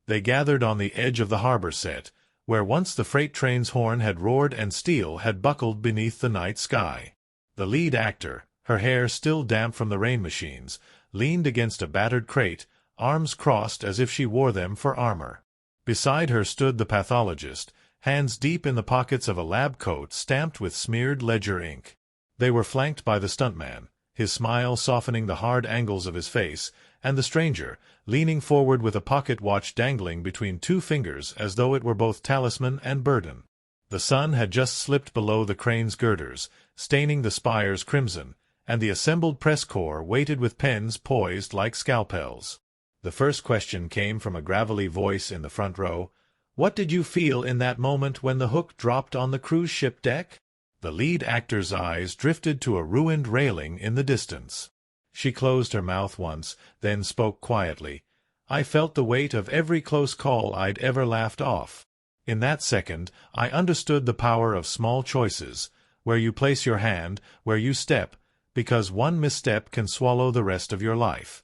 They gathered on the edge of the harbor set, where once the freight train's horn had roared and steel had buckled beneath the night sky. The lead actor, her hair still damp from the rain machines, leaned against a battered crate, arms crossed as if she wore them for armor. Beside her stood the pathologist, hands deep in the pockets of a lab coat stamped with smeared ledger ink. They were flanked by the stuntman, his smile softening the hard angles of his face, and the stranger, leaning forward with a pocket watch dangling between two fingers as though it were both talisman and burden. The sun had just slipped below the crane's girders, staining the spires crimson, and the assembled press corps waited with pens poised like scalpels. The first question came from a gravelly voice in the front row. "What did you feel in that moment when the hook dropped on the cruise ship deck?" The lead actor's eyes drifted to a ruined railing in the distance. She closed her mouth once, then spoke quietly. "I felt the weight of every close call I'd ever laughed off. In that second, I understood the power of small choices, where you place your hand, where you step, because one misstep can swallow the rest of your life."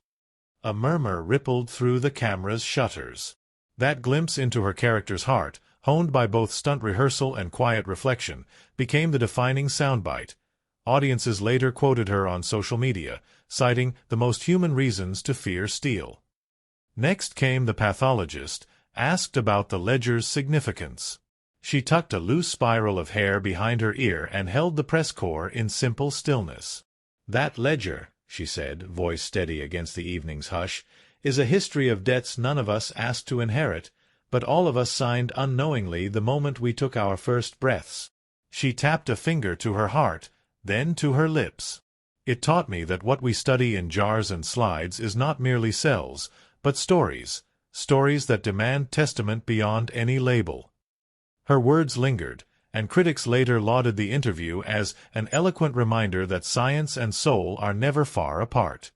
A murmur rippled through the camera's shutters. That glimpse into her character's heart, honed by both stunt rehearsal and quiet reflection, became the defining soundbite. Audiences later quoted her on social media, citing the most human reasons to fear steel. Next came the pathologist, asked about the ledger's significance. She tucked a loose spiral of hair behind her ear and held the press corps in simple stillness. "That ledger," she said, voice steady against the evening's hush, "is a history of debts none of us asked to inherit, but all of us signed unknowingly the moment we took our first breaths." She tapped a finger to her heart, then to her lips. "It taught me that what we study in jars and slides is not merely cells, but stories, stories that demand testament beyond any label." Her words lingered, and critics later lauded the interview as an eloquent reminder that science and soul are never far apart.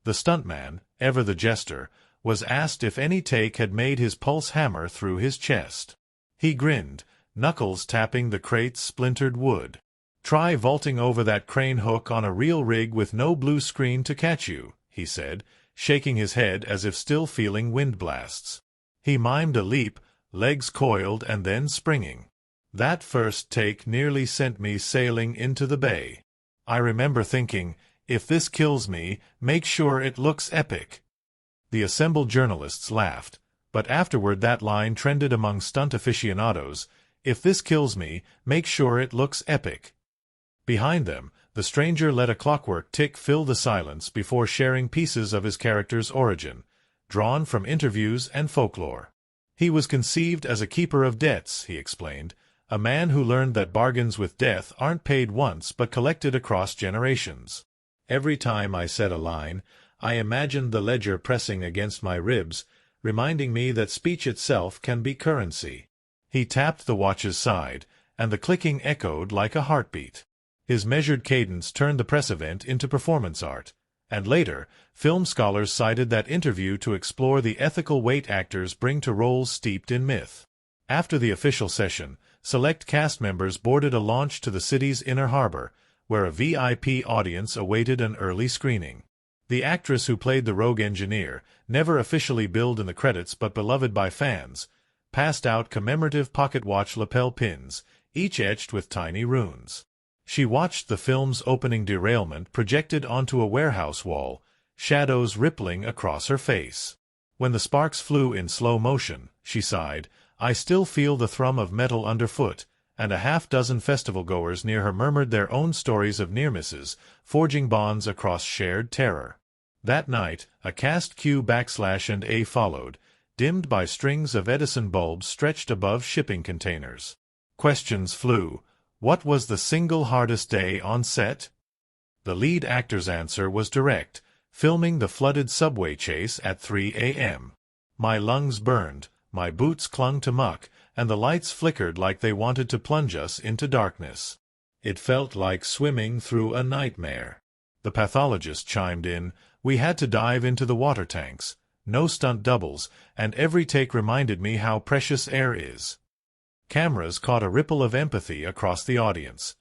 The stuntman, ever the jester, was asked if any take had made his pulse hammer through his chest. He grinned, knuckles tapping the crate's splintered wood. "Try vaulting over that crane hook on a real rig with no blue screen to catch you," he said, shaking his head as if still feeling wind blasts. He mimed a leap, legs coiled and then springing. "That first take nearly sent me sailing into the bay. I remember thinking, if this kills me, make sure it looks epic." The assembled journalists laughed, but afterward that line trended among stunt aficionados, "If this kills me, make sure it looks epic." Behind them, the stranger let a clockwork tick fill the silence before sharing pieces of his character's origin, drawn from interviews and folklore. "He was conceived as a keeper of debts," he explained, "a man who learned that bargains with death aren't paid once but collected across generations. Every time I said a line, I imagined the ledger pressing against my ribs, reminding me that speech itself can be currency." He tapped the watch's side, and the clicking echoed like a heartbeat. His measured cadence turned the press event into performance art, and later, film scholars cited that interview to explore the ethical weight actors bring to roles steeped in myth. After the official session, select cast members boarded a launch to the city's inner harbor, where a VIP audience awaited an early screening. The actress who played the rogue engineer, never officially billed in the credits but beloved by fans, passed out commemorative pocket watch lapel pins, each etched with tiny runes. She watched the film's opening derailment projected onto a warehouse wall, shadows rippling across her face. When the sparks flew in slow motion, she sighed, "I still feel the thrum of metal underfoot," and a half-dozen festival-goers near her murmured their own stories of near-misses, forging bonds across shared terror. That night, a cast Q/A followed, dimmed by strings of Edison bulbs stretched above shipping containers. Questions flew. What was the single hardest day on set? The lead actor's answer was direct, filming the flooded subway chase at 3 a.m. "My lungs burned, my boots clung to muck, and the lights flickered like they wanted to plunge us into darkness. It felt like swimming through a nightmare." The pathologist chimed in, "We had to dive into the water tanks, no stunt doubles, and every take reminded me how precious air is." Cameras caught a ripple of empathy across the audience.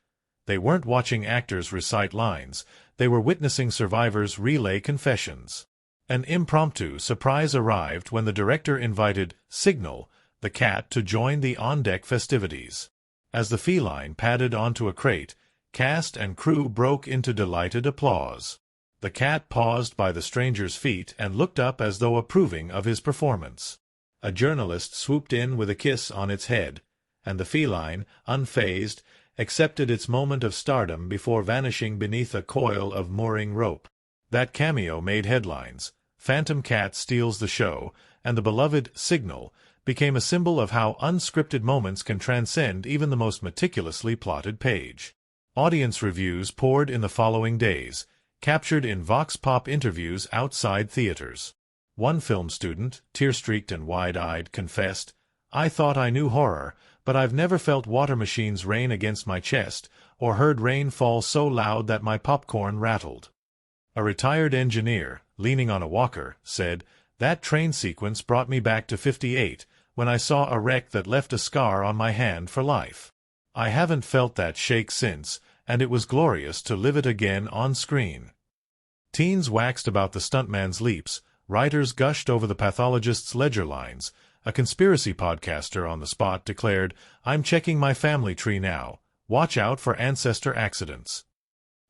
They weren't watching actors recite lines, they were witnessing survivors relay confessions. An impromptu surprise arrived when the director invited Signal, the cat, to join the on-deck festivities. As the feline padded onto a crate, cast and crew broke into delighted applause. The cat paused by the stranger's feet and looked up as though approving of his performance. A journalist swooped in with a kiss on its head, and the feline, unfazed, accepted its moment of stardom before vanishing beneath a coil of mooring rope. That cameo made headlines. Phantom Cat steals the show, and the beloved Signal became a symbol of how unscripted moments can transcend even the most meticulously plotted page. Audience reviews poured in the following days, captured in vox pop interviews outside theaters. One film student, tear-streaked and wide-eyed, confessed, "I thought I knew horror, but I've never felt water machines rain against my chest, or heard rain fall so loud that my popcorn rattled." A retired engineer, leaning on a walker, said, "That train sequence brought me back to '58, when I saw a wreck that left a scar on my hand for life. I haven't felt that shake since, and it was glorious to live it again on screen." Teens waxed about the stuntman's leaps, writers gushed over the pathologist's ledger lines. A conspiracy podcaster on the spot declared, "I'm checking my family tree now. Watch out for ancestor accidents."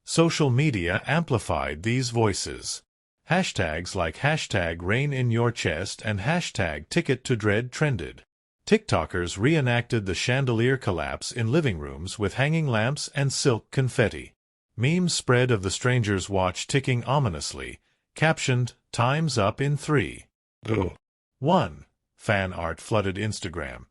Social media amplified these voices. Hashtags like #RainInYourChest and #TicketToDread trended. TikTokers reenacted the chandelier collapse in living rooms with hanging lamps and silk confetti. Memes spread of the stranger's watch ticking ominously, captioned, "Time's up in 3, 2, 1. Fan art flooded Instagram.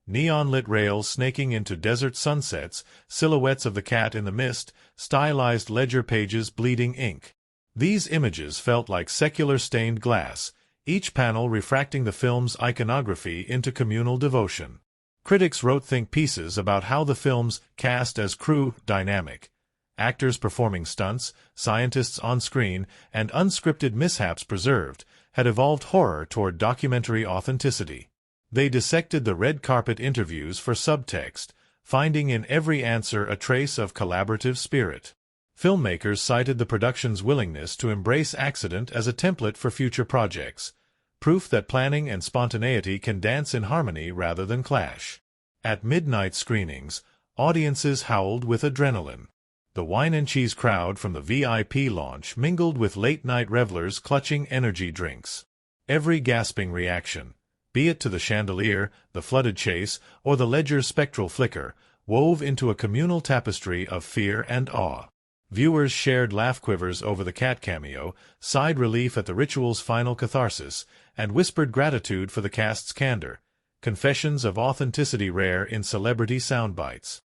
Neon-lit rails snaking into desert sunsets, silhouettes of the cat in the mist, stylized ledger pages bleeding ink. These images felt like secular stained glass, each panel refracting the film's iconography into communal devotion. Critics wrote think pieces about how the film's cast as crew dynamic, actors performing stunts, scientists on screen, and unscripted mishaps preserved, had evolved horror toward documentary authenticity. They dissected the red carpet interviews for subtext, finding in every answer a trace of collaborative spirit. Filmmakers cited the production's willingness to embrace accident as a template for future projects, proof that planning and spontaneity can dance in harmony rather than clash. At midnight screenings, audiences howled with adrenaline. The wine and cheese crowd from the VIP launch mingled with late-night revelers clutching energy drinks. Every gasping reaction, be it to the chandelier, the flooded chase, or the ledger's spectral flicker, wove into a communal tapestry of fear and awe. Viewers shared laugh quivers over the cat cameo, sighed relief at the ritual's final catharsis, and whispered gratitude for the cast's candor, confessions of authenticity rare in celebrity soundbites.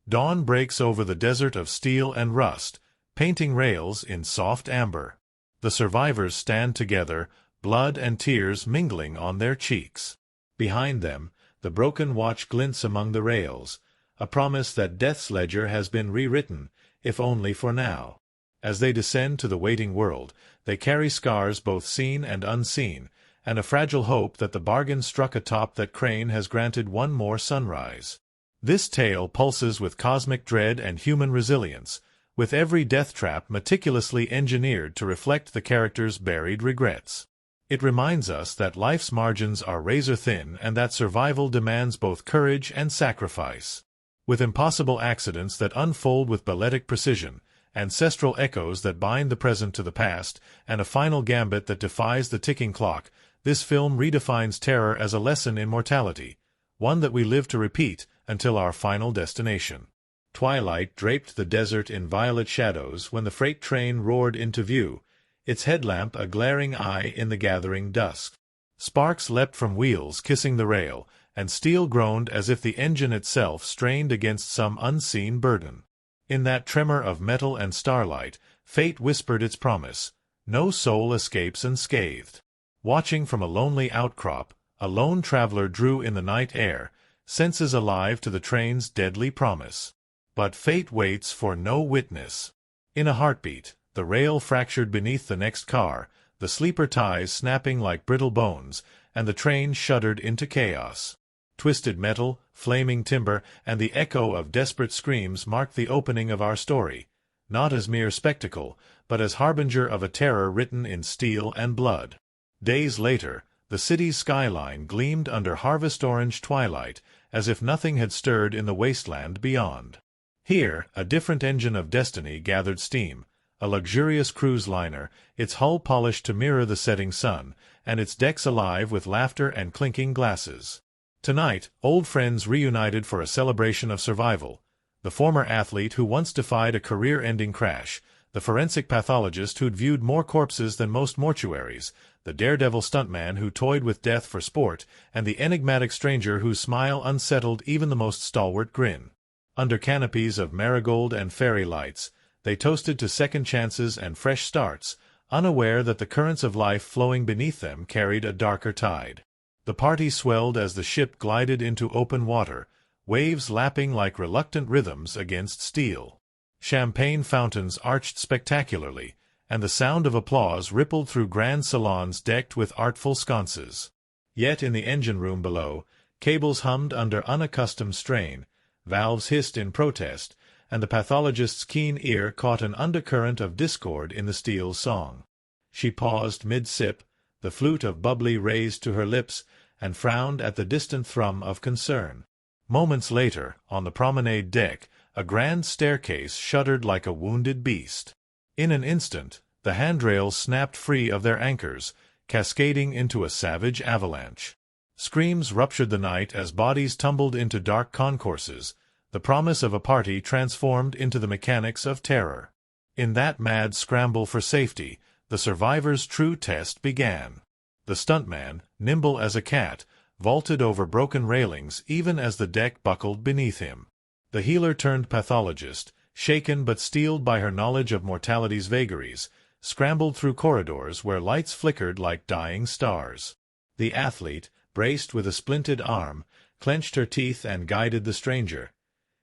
Dawn breaks over the desert of steel and rust, painting rails in soft amber. The survivors stand together, blood and tears mingling on their cheeks. Behind them, the broken watch glints among the rails, a promise that death's ledger has been rewritten, if only for now. As they descend to the waiting world, they carry scars both seen and unseen, and a fragile hope that the bargain struck atop that crane has granted one more sunrise. This tale pulses with cosmic dread and human resilience, with every death trap meticulously engineered to reflect the character's buried regrets. It reminds us that life's margins are razor-thin and that survival demands both courage and sacrifice. With impossible accidents that unfold with balletic precision, ancestral echoes that bind the present to the past, and a final gambit that defies the ticking clock, this film redefines terror as a lesson in mortality, one that we live to repeat until our final destination. Twilight draped the desert in violet shadows when the freight train roared into view, its headlamp a glaring eye in the gathering dusk. Sparks leapt from wheels kissing the rail, and steel groaned as if the engine itself strained against some unseen burden. In that tremor of metal and starlight, fate whispered its promise: no soul escapes unscathed. Watching from a lonely outcrop, a lone traveler drew in the night air, senses alive to the train's deadly promise. But fate waits for no witness. In a heartbeat, the rail fractured beneath the next car, the sleeper ties snapping like brittle bones, and the train shuddered into chaos. Twisted metal, flaming timber, and the echo of desperate screams marked the opening of our story, not as mere spectacle, but as harbinger of a terror written in steel and blood. Days later, the city's skyline gleamed under harvest-orange twilight, as if nothing had stirred in the wasteland beyond. Here, a different engine of destiny gathered steam, a luxurious cruise liner, its hull polished to mirror the setting sun, and its decks alive with laughter and clinking glasses. Tonight, old friends reunited for a celebration of survival. The former athlete who once defied a career-ending crash, the forensic pathologist who'd viewed more corpses than most mortuaries, the daredevil stuntman who toyed with death for sport, and the enigmatic stranger whose smile unsettled even the most stalwart grin. Under canopies of marigold and fairy lights, they toasted to second chances and fresh starts, unaware that the currents of life flowing beneath them carried a darker tide. The party swelled as the ship glided into open water, waves lapping like reluctant rhythms against steel. Champagne fountains arched spectacularly, and the sound of applause rippled through grand salons decked with artful sconces. Yet in the engine room below, cables hummed under unaccustomed strain, valves hissed in protest, and the pathologist's keen ear caught an undercurrent of discord in the steel's song. She paused mid-sip, the flute of bubbly raised to her lips, and frowned at the distant thrum of concern. Moments later, on the promenade deck, a grand staircase shuddered like a wounded beast. In an instant, the handrails snapped free of their anchors, cascading into a savage avalanche. Screams ruptured the night as bodies tumbled into dark concourses, the promise of a party transformed into the mechanics of terror. In that mad scramble for safety, the survivor's true test began. The stuntman, nimble as a cat, vaulted over broken railings even as the deck buckled beneath him. The healer-turned-pathologist, shaken but steeled by her knowledge of mortality's vagaries, scrambled through corridors where lights flickered like dying stars. The athlete, braced with a splinted arm, clenched her teeth and guided the stranger,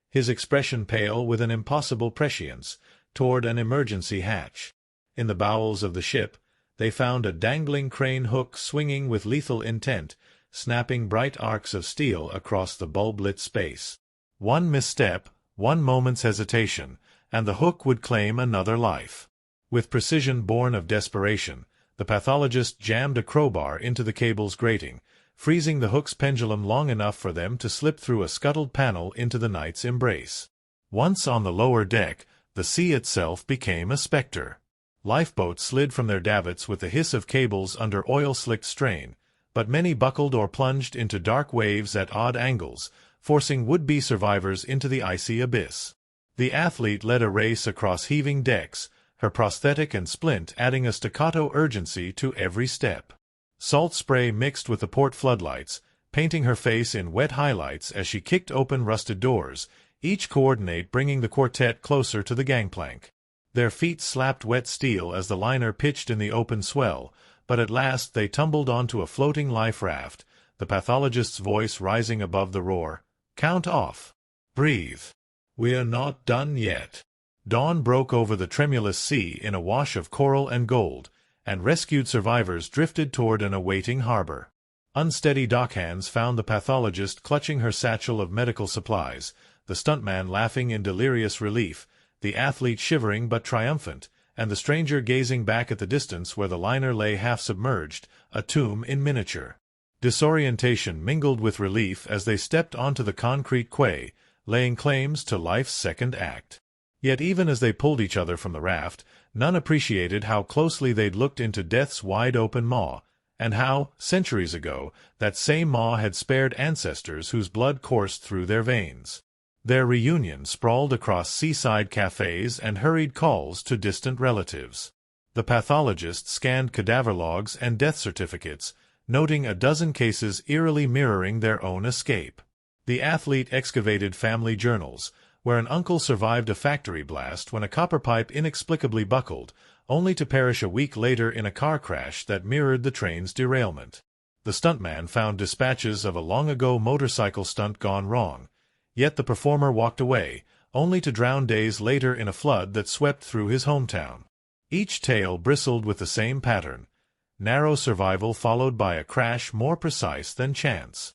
his expression pale with an impossible prescience, toward an emergency hatch. In the bowels of the ship, they found a dangling crane hook swinging with lethal intent, snapping bright arcs of steel across the bulb-lit space. One misstep, one moment's hesitation, and the hook would claim another life. With precision born of desperation, the pathologist jammed a crowbar into the cable's grating, freezing the hook's pendulum long enough for them to slip through a scuttled panel into the night's embrace. Once on the lower deck, the sea itself became a specter. Lifeboats slid from their davits with the hiss of cables under oil-slicked strain, but many buckled or plunged into dark waves at odd angles, forcing would-be survivors into the icy abyss. The athlete led a race across heaving decks, her prosthetic and splint adding a staccato urgency to every step. Salt spray mixed with the port floodlights, painting her face in wet highlights as she kicked open rusted doors, each coordinate bringing the quartet closer to the gangplank. Their feet slapped wet steel as the liner pitched in the open swell, but at last they tumbled onto a floating life raft, the pathologist's voice rising above the roar. "Count off. Breathe. We're not done yet." Dawn broke over the tremulous sea in a wash of coral and gold, and rescued survivors drifted toward an awaiting harbor. Unsteady dockhands found the pathologist clutching her satchel of medical supplies, the stuntman laughing in delirious relief, the athlete shivering but triumphant, and the stranger gazing back at the distance where the liner lay half-submerged, a tomb in miniature. Disorientation mingled with relief as they stepped onto the concrete quay, laying claims to life's second act. Yet even as they pulled each other from the raft, none appreciated how closely they'd looked into death's wide-open maw, and how, centuries ago, that same maw had spared ancestors whose blood coursed through their veins. Their reunion sprawled across seaside cafes and hurried calls to distant relatives. The pathologist scanned cadaver logs and death certificates, noting a dozen cases eerily mirroring their own escape. The athlete excavated family journals, where an uncle survived a factory blast when a copper pipe inexplicably buckled, only to perish a week later in a car crash that mirrored the train's derailment. The stuntman found dispatches of a long-ago motorcycle stunt gone wrong, yet the performer walked away, only to drown days later in a flood that swept through his hometown. Each tale bristled with the same pattern: narrow survival followed by a crash more precise than chance.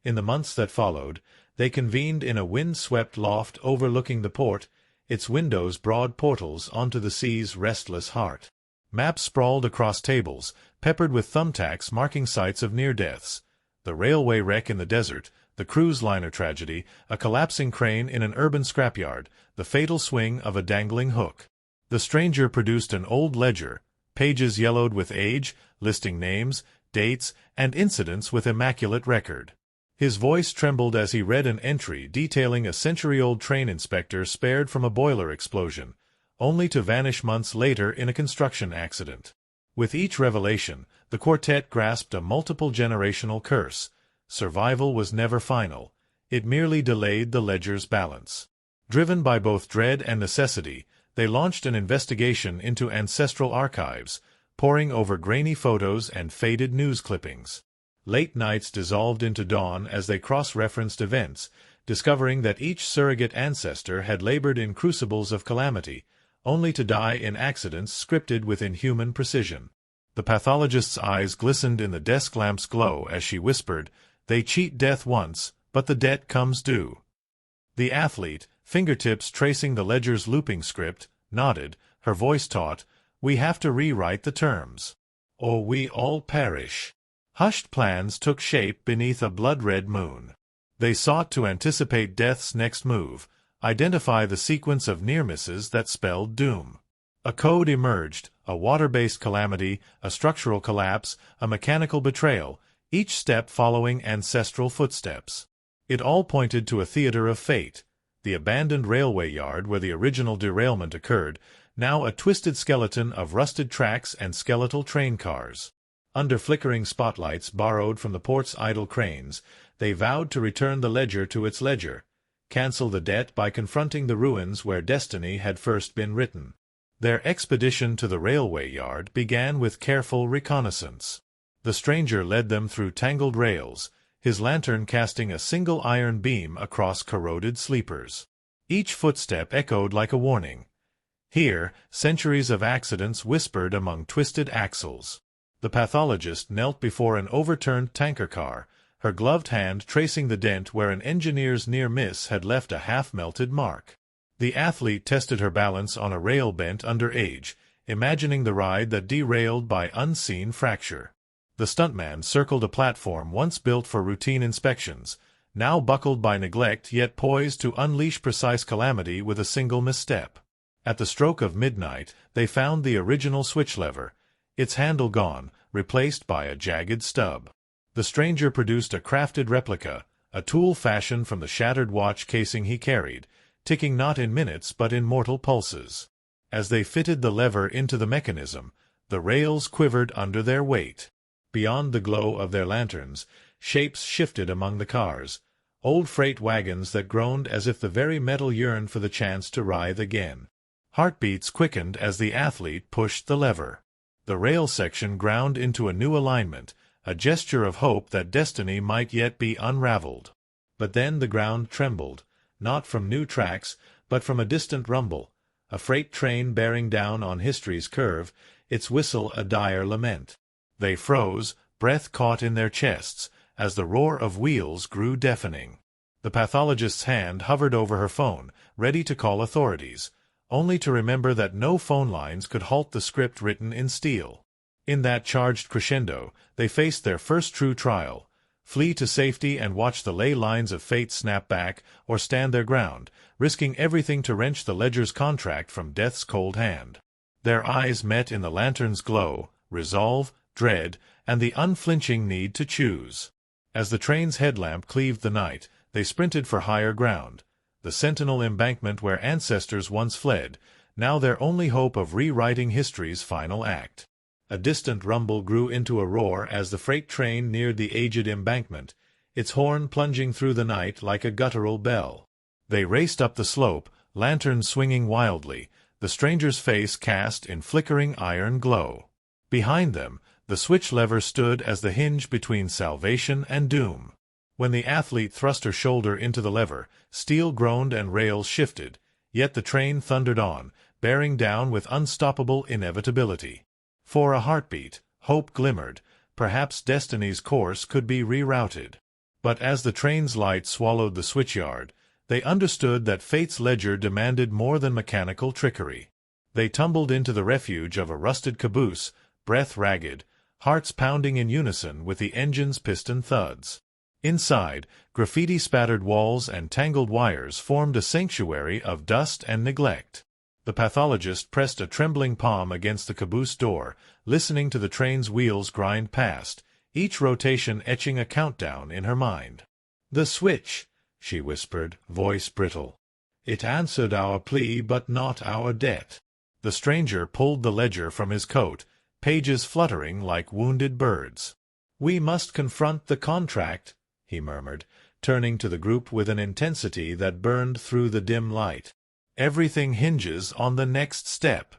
In the months that followed, they convened in a wind-swept loft overlooking the port, its windows broad portals onto the sea's restless heart. Maps sprawled across tables, peppered with thumbtacks marking sites of near-deaths. The railway wreck in the desert, the cruise liner tragedy, a collapsing crane in an urban scrapyard, the fatal swing of a dangling hook. The stranger produced an old ledger, pages yellowed with age, listing names, dates, and incidents with immaculate record. His voice trembled as he read an entry detailing a century-old train inspector spared from a boiler explosion, only to vanish months later in a construction accident. With each revelation, the quartet grasped a multiple-generational curse. Survival was never final. It merely delayed the ledger's balance. Driven by both dread and necessity, they launched an investigation into ancestral archives, poring over grainy photos and faded news clippings. Late nights dissolved into dawn as they cross-referenced events, discovering that each surrogate ancestor had labored in crucibles of calamity, only to die in accidents scripted with inhuman precision. The pathologist's eyes glistened in the desk lamp's glow as she whispered, "They cheat death once, but the debt comes due." The athlete, fingertips tracing the ledger's looping script, nodded, her voice taut, "We have to rewrite the terms, or we all perish." Hushed plans took shape beneath a blood-red moon. They sought to anticipate death's next move, identify the sequence of near-misses that spelled doom. A code emerged, a water-based calamity, a structural collapse, a mechanical betrayal, each step following ancestral footsteps. It all pointed to a theater of fate, the abandoned railway yard where the original derailment occurred, now a twisted skeleton of rusted tracks and skeletal train cars. Under flickering spotlights borrowed from the port's idle cranes, they vowed to return the ledger to its ledger, cancel the debt by confronting the ruins where destiny had first been written. Their expedition to the railway yard began with careful reconnaissance. The stranger led them through tangled rails, his lantern casting a single iron beam across corroded sleepers. Each footstep echoed like a warning. Here, centuries of accidents whispered among twisted axles. The pathologist knelt before an overturned tanker car, her gloved hand tracing the dent where an engineer's near miss had left a half-melted mark. The athlete tested her balance on a rail bent under age, imagining the ride that derailed by unseen fracture. The stuntman circled a platform once built for routine inspections, now buckled by neglect yet poised to unleash precise calamity with a single misstep. At the stroke of midnight, they found the original switch lever, its handle gone, replaced by a jagged stub. The stranger produced a crafted replica, a tool fashioned from the shattered watch casing he carried, ticking not in minutes but in mortal pulses. As they fitted the lever into the mechanism, the rails quivered under their weight. Beyond the glow of their lanterns, shapes shifted among the cars, old freight wagons that groaned as if the very metal yearned for the chance to writhe again. Heartbeats quickened as the athlete pushed the lever. The rail section ground into a new alignment, a gesture of hope that destiny might yet be unraveled. But then the ground trembled, not from new tracks, but from a distant rumble, a freight train bearing down on history's curve, its whistle a dire lament. They froze, breath caught in their chests, as the roar of wheels grew deafening. The pathologist's hand hovered over her phone, ready to call authorities, only to remember that no phone lines could halt the script written in steel. In that charged crescendo, they faced their first true trial: flee to safety and watch the ley lines of fate snap back, or stand their ground, risking everything to wrench the ledger's contract from death's cold hand. Their eyes met in the lantern's glow, resolve, dread, and the unflinching need to choose. As the train's headlamp cleaved the night, they sprinted for higher ground, the sentinel embankment where ancestors once fled, now their only hope of rewriting history's final act. A distant rumble grew into a roar as the freight train neared the aged embankment, its horn plunging through the night like a guttural bell. They raced up the slope, lanterns swinging wildly, the stranger's face cast in flickering iron glow. Behind them, the switch lever stood as the hinge between salvation and doom. When the athlete thrust her shoulder into the lever, steel groaned and rails shifted, yet the train thundered on, bearing down with unstoppable inevitability. For a heartbeat, hope glimmered, perhaps destiny's course could be rerouted. But as the train's light swallowed the switchyard, they understood that fate's ledger demanded more than mechanical trickery. They tumbled into the refuge of a rusted caboose, breath ragged, hearts pounding in unison with the engine's piston thuds. Inside, graffiti-spattered walls and tangled wires formed a sanctuary of dust and neglect. The pathologist pressed a trembling palm against the caboose door, listening to the train's wheels grind past, each rotation etching a countdown in her mind. "The switch," she whispered, voice brittle. "It answered our plea but not our debt." The stranger pulled the ledger from his coat, pages fluttering like wounded birds. "We must confront the contract," he murmured, turning to the group with an intensity that burned through the dim light. "Everything hinges on the next step."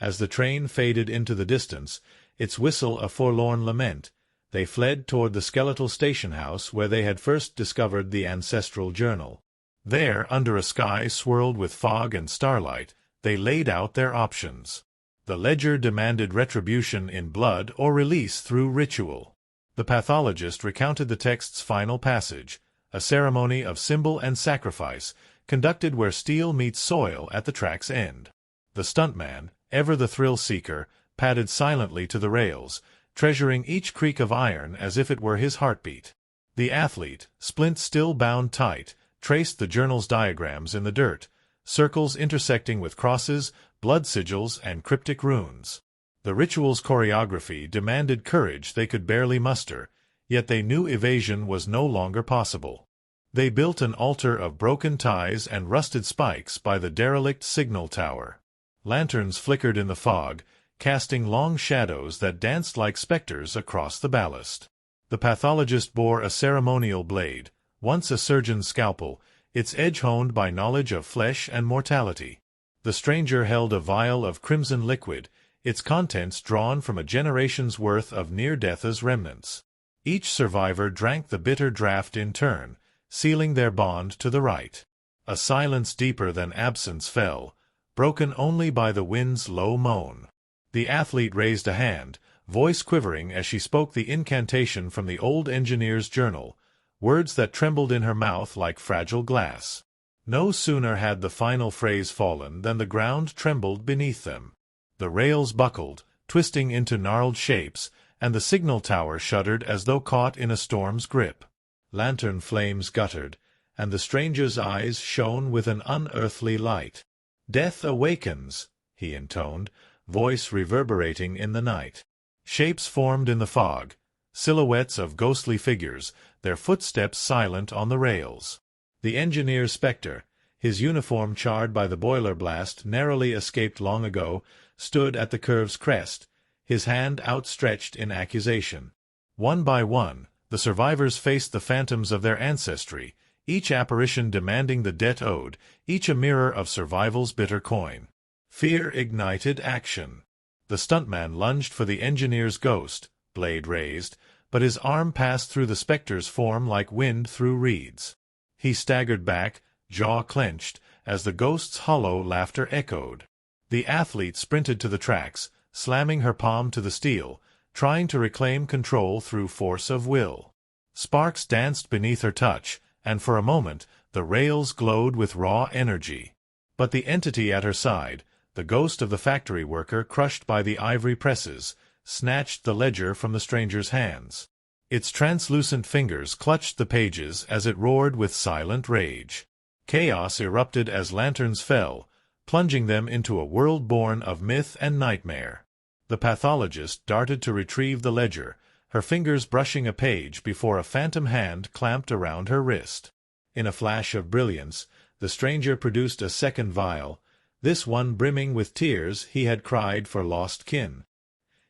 As the train faded into the distance, its whistle a forlorn lament, they fled toward the skeletal station house where they had first discovered the ancestral journal. There, under a sky swirled with fog and starlight, they laid out their options. The ledger demanded retribution in blood or release through ritual. The pathologist recounted the text's final passage, a ceremony of symbol and sacrifice, conducted where steel meets soil at the track's end. The stuntman, ever the thrill-seeker, padded silently to the rails, treasuring each creak of iron as if it were his heartbeat. The athlete, splint still bound tight, traced the journal's diagrams in the dirt, circles intersecting with crosses, blood sigils, and cryptic runes. The ritual's choreography demanded courage they could barely muster, yet they knew evasion was no longer possible. They built an altar of broken ties and rusted spikes by the derelict signal tower. Lanterns flickered in the fog, casting long shadows that danced like specters across the ballast. The pathologist bore a ceremonial blade, once a surgeon's scalpel, its edge honed by knowledge of flesh and mortality. The stranger held a vial of crimson liquid, its contents drawn from a generation's worth of near-death's remnants. Each survivor drank the bitter draught in turn, sealing their bond to the rite. A silence deeper than absence fell, broken only by the wind's low moan. The athlete raised a hand, voice quivering as she spoke the incantation from the old engineer's journal, words that trembled in her mouth like fragile glass. No sooner had the final phrase fallen than the ground trembled beneath them. The rails buckled, twisting into gnarled shapes, and the signal tower shuddered as though caught in a storm's grip. Lantern flames guttered, and the stranger's eyes shone with an unearthly light. "Death awakens," he intoned, voice reverberating in the night. Shapes formed in the fog, silhouettes of ghostly figures, their footsteps silent on the rails. The engineer's spectre, his uniform charred by the boiler blast narrowly escaped long ago, stood at the curve's crest, his hand outstretched in accusation. One by one, the survivors faced the phantoms of their ancestry, each apparition demanding the debt owed, each a mirror of survival's bitter coin. Fear ignited action. The stuntman lunged for the engineer's ghost, blade raised, but his arm passed through the specter's form like wind through reeds. He staggered back, jaw clenched, as the ghost's hollow laughter echoed. The athlete sprinted to the tracks, slamming her palm to the steel, trying to reclaim control through force of will. Sparks danced beneath her touch, and for a moment the rails glowed with raw energy. But the entity at her side, the ghost of the factory worker crushed by the ivory presses, snatched the ledger from the stranger's hands. Its translucent fingers clutched the pages as it roared with silent rage. Chaos erupted as lanterns fell, plunging them into a world born of myth and nightmare. The pathologist darted to retrieve the ledger, her fingers brushing a page before a phantom hand clamped around her wrist. In a flash of brilliance, the stranger produced a second vial, this one brimming with tears he had cried for lost kin.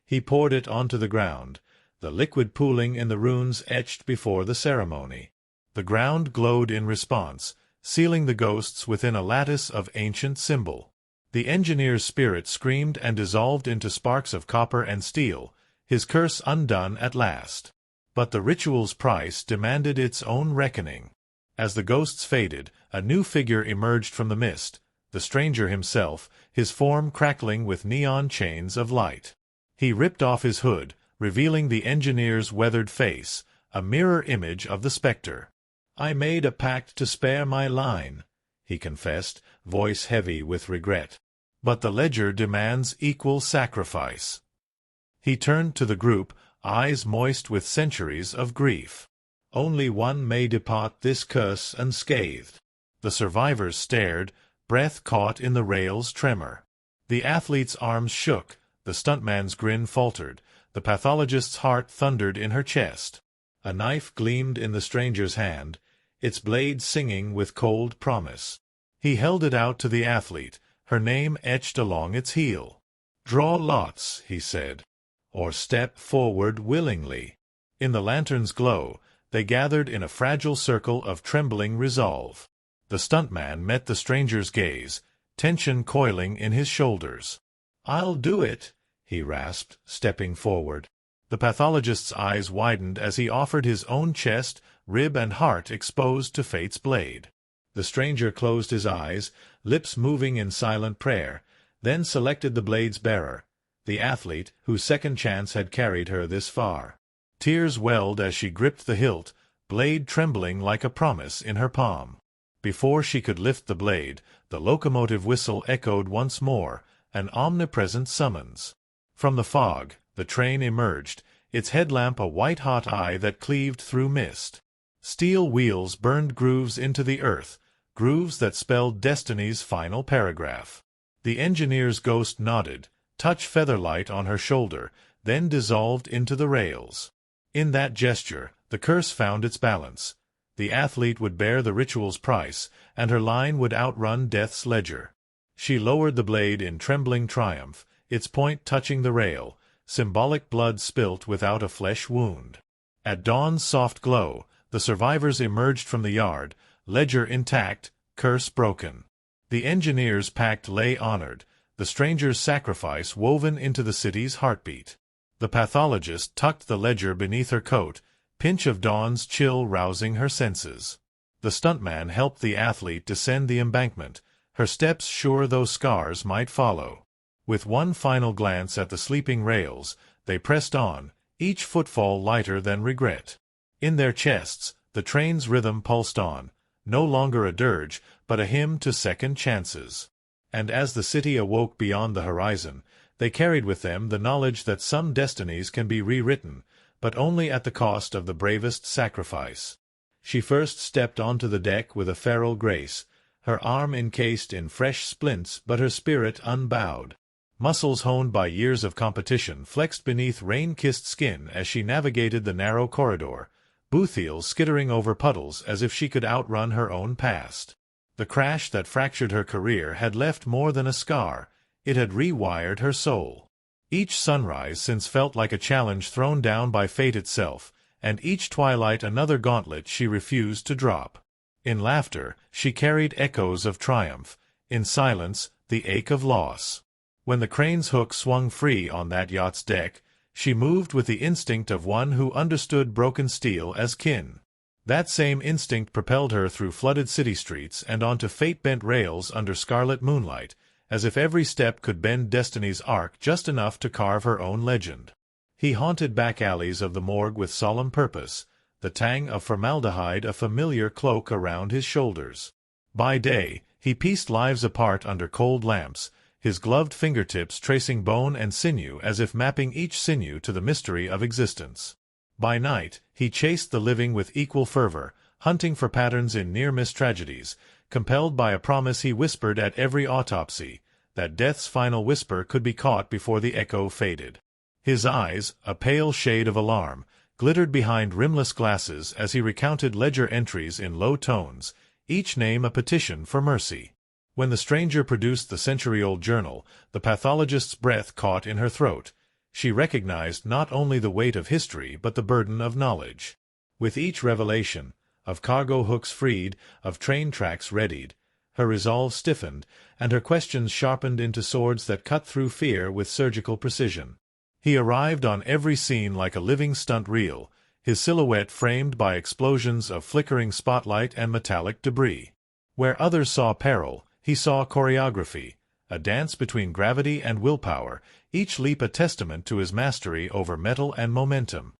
He poured it onto the ground, the liquid pooling in the runes etched before the ceremony. The ground glowed in response, sealing the ghosts within a lattice of ancient symbol. The engineer's spirit screamed and dissolved into sparks of copper and steel, his curse undone at last. But the ritual's price demanded its own reckoning. As the ghosts faded, a new figure emerged from the mist, the stranger himself, his form crackling with neon chains of light. He ripped off his hood, revealing the engineer's weathered face, a mirror image of the spectre. "I made a pact to spare my line," he confessed, voice heavy with regret. "But the ledger demands equal sacrifice." He turned to the group, eyes moist with centuries of grief. "Only one may depart this curse unscathed." The survivors stared, breath caught in the rail's tremor. The athlete's arms shook, the stuntman's grin faltered, the pathologist's heart thundered in her chest. A knife gleamed in the stranger's hand, its blade singing with cold promise. He held it out to the athlete, her name etched along its heel. "Draw lots," he said, "or step forward willingly." In the lantern's glow, they gathered in a fragile circle of trembling resolve. The stuntman met the stranger's gaze, tension coiling in his shoulders. "I'll do it," he rasped, stepping forward. The pathologist's eyes widened as he offered his own chest, rib and heart exposed to fate's blade. The stranger closed his eyes, lips moving in silent prayer, then selected the blade's bearer, the athlete whose second chance had carried her this far. Tears welled as she gripped the hilt, blade trembling like a promise in her palm. Before she could lift the blade, the locomotive whistle echoed once more, an omnipresent summons. From the fog, the train emerged, its headlamp a white-hot eye that cleaved through mist. Steel wheels burned grooves into the earth, grooves that spelled destiny's final paragraph. The engineer's ghost nodded, touch featherlight on her shoulder, then dissolved into the rails. In that gesture, the curse found its balance. The athlete would bear the ritual's price, and her line would outrun death's ledger. She lowered the blade in trembling triumph, its point touching the rail, symbolic blood spilt without a flesh wound. At dawn's soft glow, the survivors emerged from the yard, ledger intact, curse broken. The engineer's pact lay honored, the stranger's sacrifice woven into the city's heartbeat. The pathologist tucked the ledger beneath her coat, pinch of dawn's chill rousing her senses. The stuntman helped the athlete descend the embankment, her steps sure those scars might follow. With one final glance at the sleeping rails, they pressed on, each footfall lighter than regret. In their chests, the train's rhythm pulsed on, no longer a dirge, but a hymn to second chances. And as the city awoke beyond the horizon, they carried with them the knowledge that some destinies can be rewritten, but only at the cost of the bravest sacrifice. She first stepped onto the deck with a feral grace, her arm encased in fresh splints but her spirit unbowed. Muscles honed by years of competition flexed beneath rain-kissed skin as she navigated the narrow corridor, both heels skittering over puddles as if she could outrun her own past. The crash that fractured her career had left more than a scar, it had rewired her soul. Each sunrise since felt like a challenge thrown down by fate itself, and each twilight another gauntlet she refused to drop. In laughter, she carried echoes of triumph, in silence, the ache of loss. When the crane's hook swung free on that yacht's deck, she moved with the instinct of one who understood broken steel as kin. That same instinct propelled her through flooded city streets and onto fate-bent rails under scarlet moonlight, as if every step could bend destiny's arc just enough to carve her own legend. He haunted back alleys of the morgue with solemn purpose, the tang of formaldehyde a familiar cloak around his shoulders. By day, he pieced lives apart under cold lamps, his gloved fingertips tracing bone and sinew as if mapping each sinew to the mystery of existence. By night, he chased the living with equal fervor, hunting for patterns in near-miss tragedies, compelled by a promise he whispered at every autopsy, that death's final whisper could be caught before the echo faded. His eyes, a pale shade of alarm, glittered behind rimless glasses as he recounted ledger entries in low tones, each name a petition for mercy. When the stranger produced the century-old journal, the pathologist's breath caught in her throat. She recognized not only the weight of history but the burden of knowledge. With each revelation, of cargo hooks freed, of train tracks readied, her resolve stiffened, and her questions sharpened into swords that cut through fear with surgical precision. He arrived on every scene like a living stunt reel, his silhouette framed by explosions of flickering spotlight and metallic debris. Where others saw peril, he saw choreography, a dance between gravity and willpower, each leap a testament to his mastery over metal and momentum.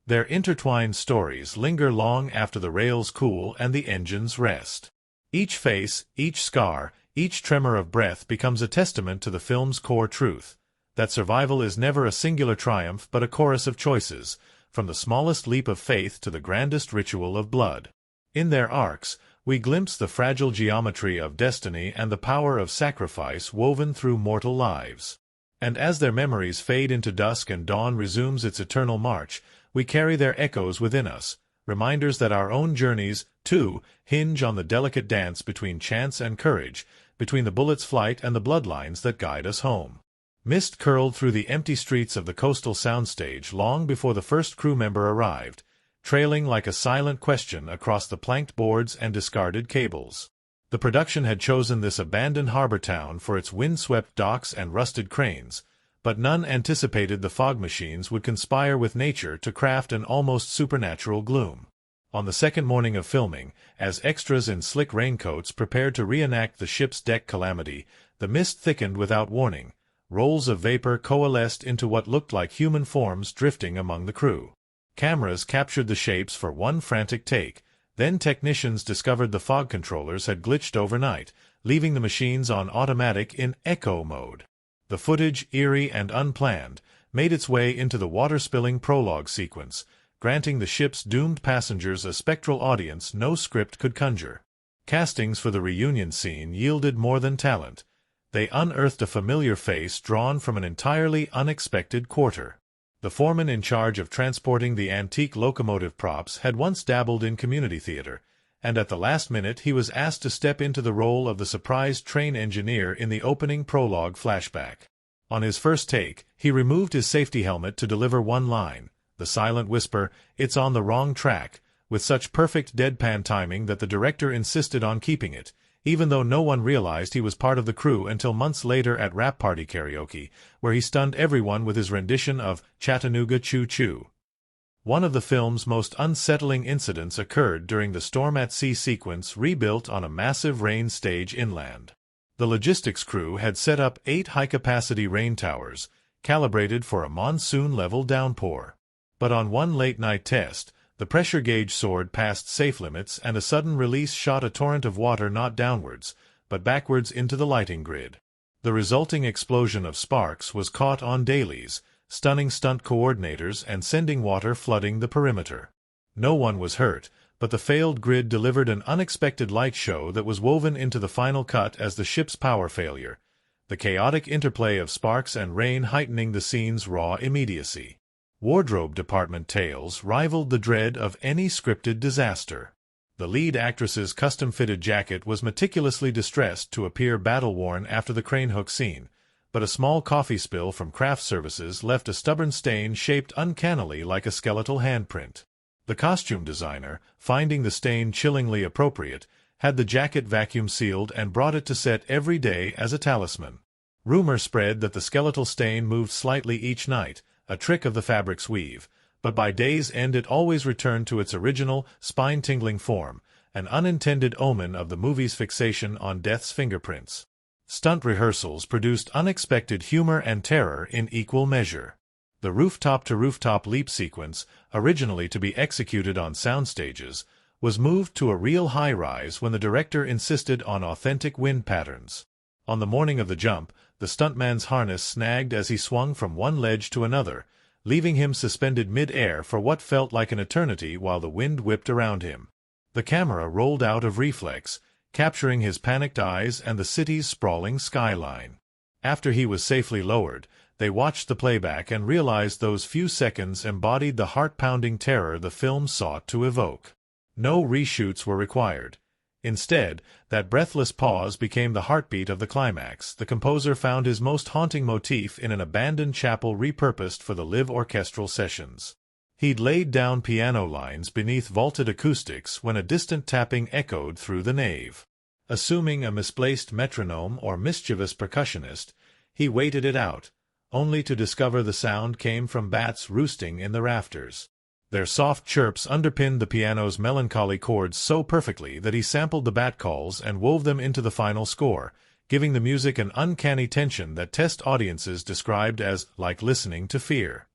Their intertwined stories linger long after the rails cool and the engines rest. Each face, each scar, each tremor of breath becomes a testament to the film's core truth, that survival is never a singular triumph but a chorus of choices, from the smallest leap of faith to the grandest ritual of blood. In their arcs, we glimpse the fragile geometry of destiny and the power of sacrifice woven through mortal lives. And as their memories fade into dusk and dawn resumes its eternal march, we carry their echoes within us, reminders that our own journeys, too, hinge on the delicate dance between chance and courage, between the bullet's flight and the bloodlines that guide us home. Mist curled through the empty streets of the coastal soundstage long before the first crew member arrived, trailing like a silent question across the planked boards and discarded cables. The production had chosen this abandoned harbor town for its windswept docks and rusted cranes, but none anticipated the fog machines would conspire with nature to craft an almost supernatural gloom. On the second morning of filming, as extras in slick raincoats prepared to reenact the ship's deck calamity, the mist thickened without warning. Rolls of vapor coalesced into what looked like human forms drifting among the crew. Cameras captured the shapes for one frantic take. Then technicians discovered the fog controllers had glitched overnight, leaving the machines on automatic in echo mode. The footage, eerie and unplanned, made its way into the water-spilling prologue sequence, granting the ship's doomed passengers a spectral audience no script could conjure. Castings for the reunion scene yielded more than talent. They unearthed a familiar face drawn from an entirely unexpected quarter. The foreman in charge of transporting the antique locomotive props had once dabbled in community theater, and at the last minute he was asked to step into the role of the surprised train engineer in the opening prologue flashback. On his first take, he removed his safety helmet to deliver one line, the silent whisper, "It's on the wrong track," with such perfect deadpan timing that the director insisted on keeping it, even though no one realized he was part of the crew until months later at Rap Party Karaoke, where he stunned everyone with his rendition of Chattanooga Choo Choo. One of the film's most unsettling incidents occurred during the Storm at Sea sequence rebuilt on a massive rain stage inland. The logistics crew had set up 8 high-capacity rain towers, calibrated for a monsoon-level downpour. But on one late-night test, the pressure gauge soared past safe limits and a sudden release shot a torrent of water not downwards, but backwards into the lighting grid. The resulting explosion of sparks was caught on dailies, stunning stunt coordinators and sending water flooding the perimeter. No one was hurt, but the failed grid delivered an unexpected light show that was woven into the final cut as the ship's power failure, the chaotic interplay of sparks and rain heightening the scene's raw immediacy. Wardrobe department tales rivaled the dread of any scripted disaster. The lead actress's custom-fitted jacket was meticulously distressed to appear battle-worn after the crane hook scene, but a small coffee spill from craft services left a stubborn stain shaped uncannily like a skeletal handprint. The costume designer, finding the stain chillingly appropriate, had the jacket vacuum-sealed and brought it to set every day as a talisman. Rumor spread that the skeletal stain moved slightly each night, a trick of the fabric's weave, but by day's end it always returned to its original, spine-tingling form, an unintended omen of the movie's fixation on death's fingerprints. Stunt rehearsals produced unexpected humor and terror in equal measure. The rooftop-to-rooftop leap sequence, originally to be executed on sound stages, was moved to a real high-rise when the director insisted on authentic wind patterns. On the morning of the jump, the stuntman's harness snagged as he swung from one ledge to another, leaving him suspended mid-air for what felt like an eternity while the wind whipped around him. The camera rolled out of reflex, capturing his panicked eyes and the city's sprawling skyline. After he was safely lowered, they watched the playback and realized those few seconds embodied the heart-pounding terror the film sought to evoke. No reshoots were required. Instead, that breathless pause became the heartbeat of the climax. The composer found his most haunting motif in an abandoned chapel repurposed for the live orchestral sessions. He'd laid down piano lines beneath vaulted acoustics when a distant tapping echoed through the nave. Assuming a misplaced metronome or mischievous percussionist, he waited it out, only to discover the sound came from bats roosting in the rafters. Their soft chirps underpinned the piano's melancholy chords so perfectly that he sampled the bat calls and wove them into the final score, giving the music an uncanny tension that test audiences described as like listening to fear.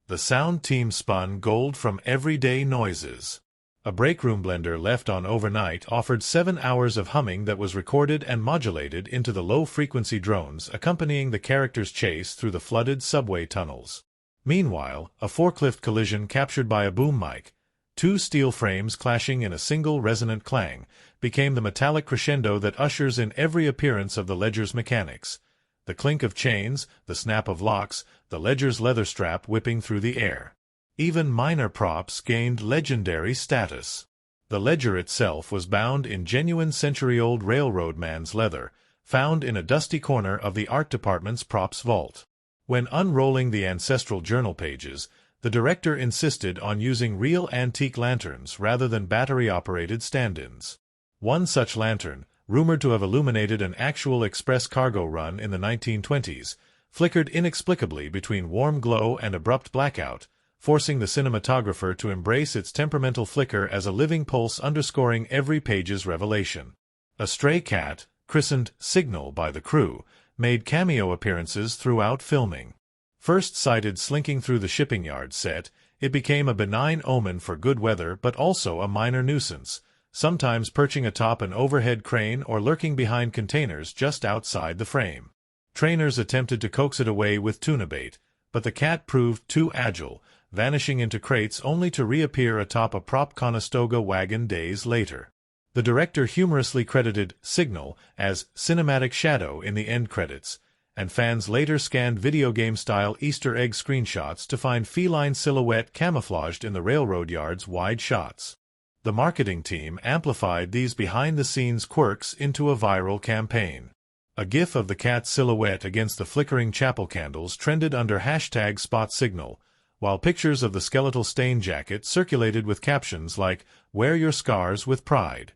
The sound team spun gold from everyday noises. A breakroom blender left on overnight offered 7 hours of humming that was recorded and modulated into the low-frequency drones accompanying the character's chase through the flooded subway tunnels. Meanwhile, a forklift collision captured by a boom mic, two steel frames clashing in a single resonant clang, became the metallic crescendo that ushers in every appearance of the Ledger's mechanics. The clink of chains, the snap of locks, the Ledger's leather strap whipping through the air. Even minor props gained legendary status. The Ledger itself was bound in genuine century-old railroad man's leather, found in a dusty corner of the art department's props vault. When unrolling the ancestral journal pages, the director insisted on using real antique lanterns rather than battery-operated stand-ins. One such lantern, rumored to have illuminated an actual express cargo run in the 1920s, flickered inexplicably between warm glow and abrupt blackout, forcing the cinematographer to embrace its temperamental flicker as a living pulse underscoring every page's revelation. A stray cat, christened Signal by the crew, made cameo appearances throughout filming. First sighted slinking through the shipping yard set, it became a benign omen for good weather but also a minor nuisance, sometimes perching atop an overhead crane or lurking behind containers just outside the frame. Trainers attempted to coax it away with tuna bait, but the cat proved too agile, vanishing into crates only to reappear atop a prop Conestoga wagon days later. The director humorously credited Signal as cinematic shadow in the end credits, and fans later scanned video game-style Easter egg screenshots to find feline silhouette camouflaged in the railroad yard's wide shots. The marketing team amplified these behind-the-scenes quirks into a viral campaign. A GIF of the cat's silhouette against the flickering chapel candles trended under #SpotSignal, while pictures of the skeletal Stein jacket circulated with captions like, "Wear your scars with pride."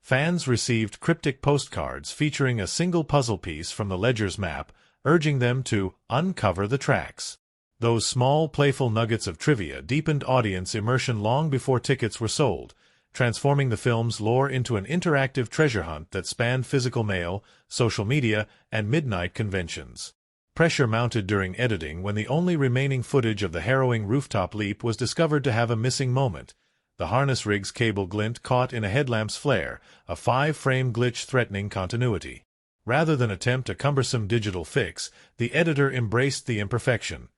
Fans received cryptic postcards featuring a single puzzle piece from the Ledger's map, urging them to uncover the tracks. Those small, playful nuggets of trivia deepened audience immersion long before tickets were sold, transforming the film's lore into an interactive treasure hunt that spanned physical mail, social media, and midnight conventions. Pressure mounted during editing when the only remaining footage of the harrowing rooftop leap was discovered to have a missing moment. The harness rig's cable glint caught in a headlamp's flare, a 5-frame glitch threatening continuity. Rather than attempt a cumbersome digital fix, the editor embraced the imperfection.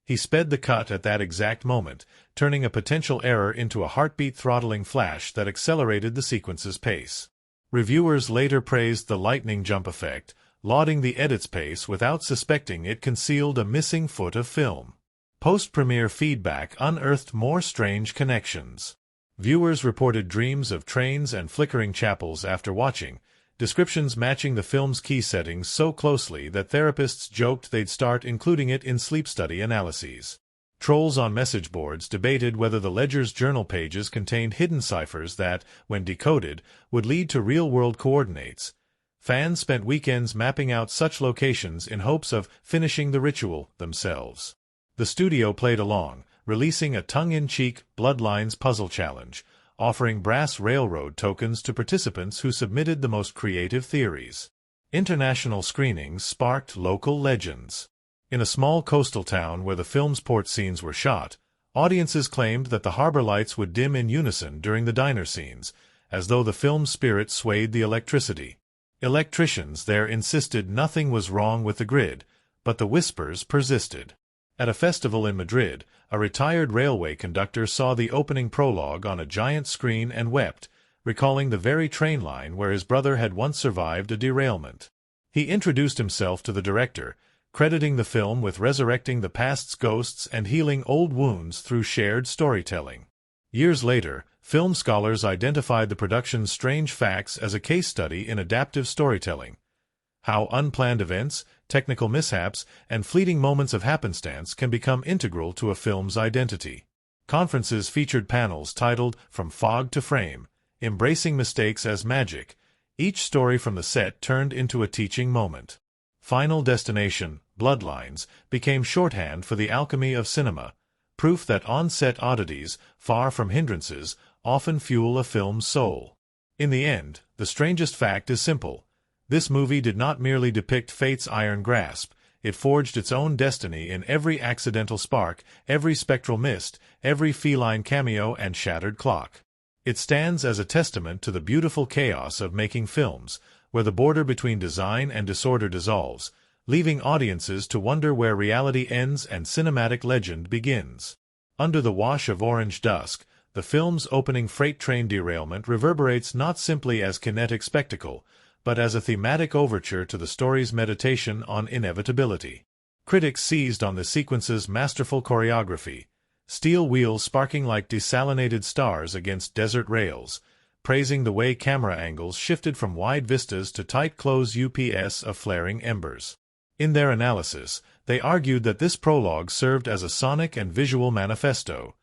He sped the cut at that exact moment, turning a potential error into a heartbeat-throttling flash that accelerated the sequence's pace. Reviewers later praised the lightning jump effect, lauding the edit's pace without suspecting it concealed a missing foot of film. Post-premiere feedback unearthed more strange connections. Viewers reported dreams of trains and flickering chapels after watching, descriptions matching the film's key settings so closely that therapists joked they'd start including it in sleep study analyses. Trolls on message boards debated whether the Ledger's journal pages contained hidden ciphers that, when decoded, would lead to real-world coordinates. Fans spent weekends mapping out such locations in hopes of finishing the ritual themselves. The studio played along, releasing a tongue-in-cheek Bloodlines puzzle challenge, offering brass railroad tokens to participants who submitted the most creative theories. International screenings sparked local legends. In a small coastal town where the film's port scenes were shot, audiences claimed that the harbor lights would dim in unison during the diner scenes, as though the film's spirit swayed the electricity. Electricians there insisted nothing was wrong with the grid, but the whispers persisted. At a festival in Madrid, a retired railway conductor saw the opening prologue on a giant screen and wept, recalling the very train line where his brother had once survived a derailment. He introduced himself to the director, crediting the film with resurrecting the past's ghosts and healing old wounds through shared storytelling. Years later, film scholars identified the production's strange facts as a case study in adaptive storytelling. How unplanned events, technical mishaps, and fleeting moments of happenstance can become integral to a film's identity. Conferences featured panels titled From Fog to Frame, Embracing Mistakes as Magic. Each story from the set turned into a teaching moment. Final Destination, Bloodlines, became shorthand for the alchemy of cinema, proof that on-set oddities, far from hindrances, often fuel a film's soul. In the end, the strangest fact is simple. This movie did not merely depict fate's iron grasp, it forged its own destiny in every accidental spark, every spectral mist, every feline cameo and shattered clock. It stands as a testament to the beautiful chaos of making films, where the border between design and disorder dissolves, leaving audiences to wonder where reality ends and cinematic legend begins. Under the wash of orange dusk, the film's opening freight train derailment reverberates not simply as kinetic spectacle, but as a thematic overture to the story's meditation on inevitability. Critics seized on the sequence's masterful choreography, steel wheels sparking like desalinated stars against desert rails, praising the way camera angles shifted from wide vistas to tight-close UPS of flaring embers. In their analysis, they argued that this prologue served as a sonic and visual manifesto.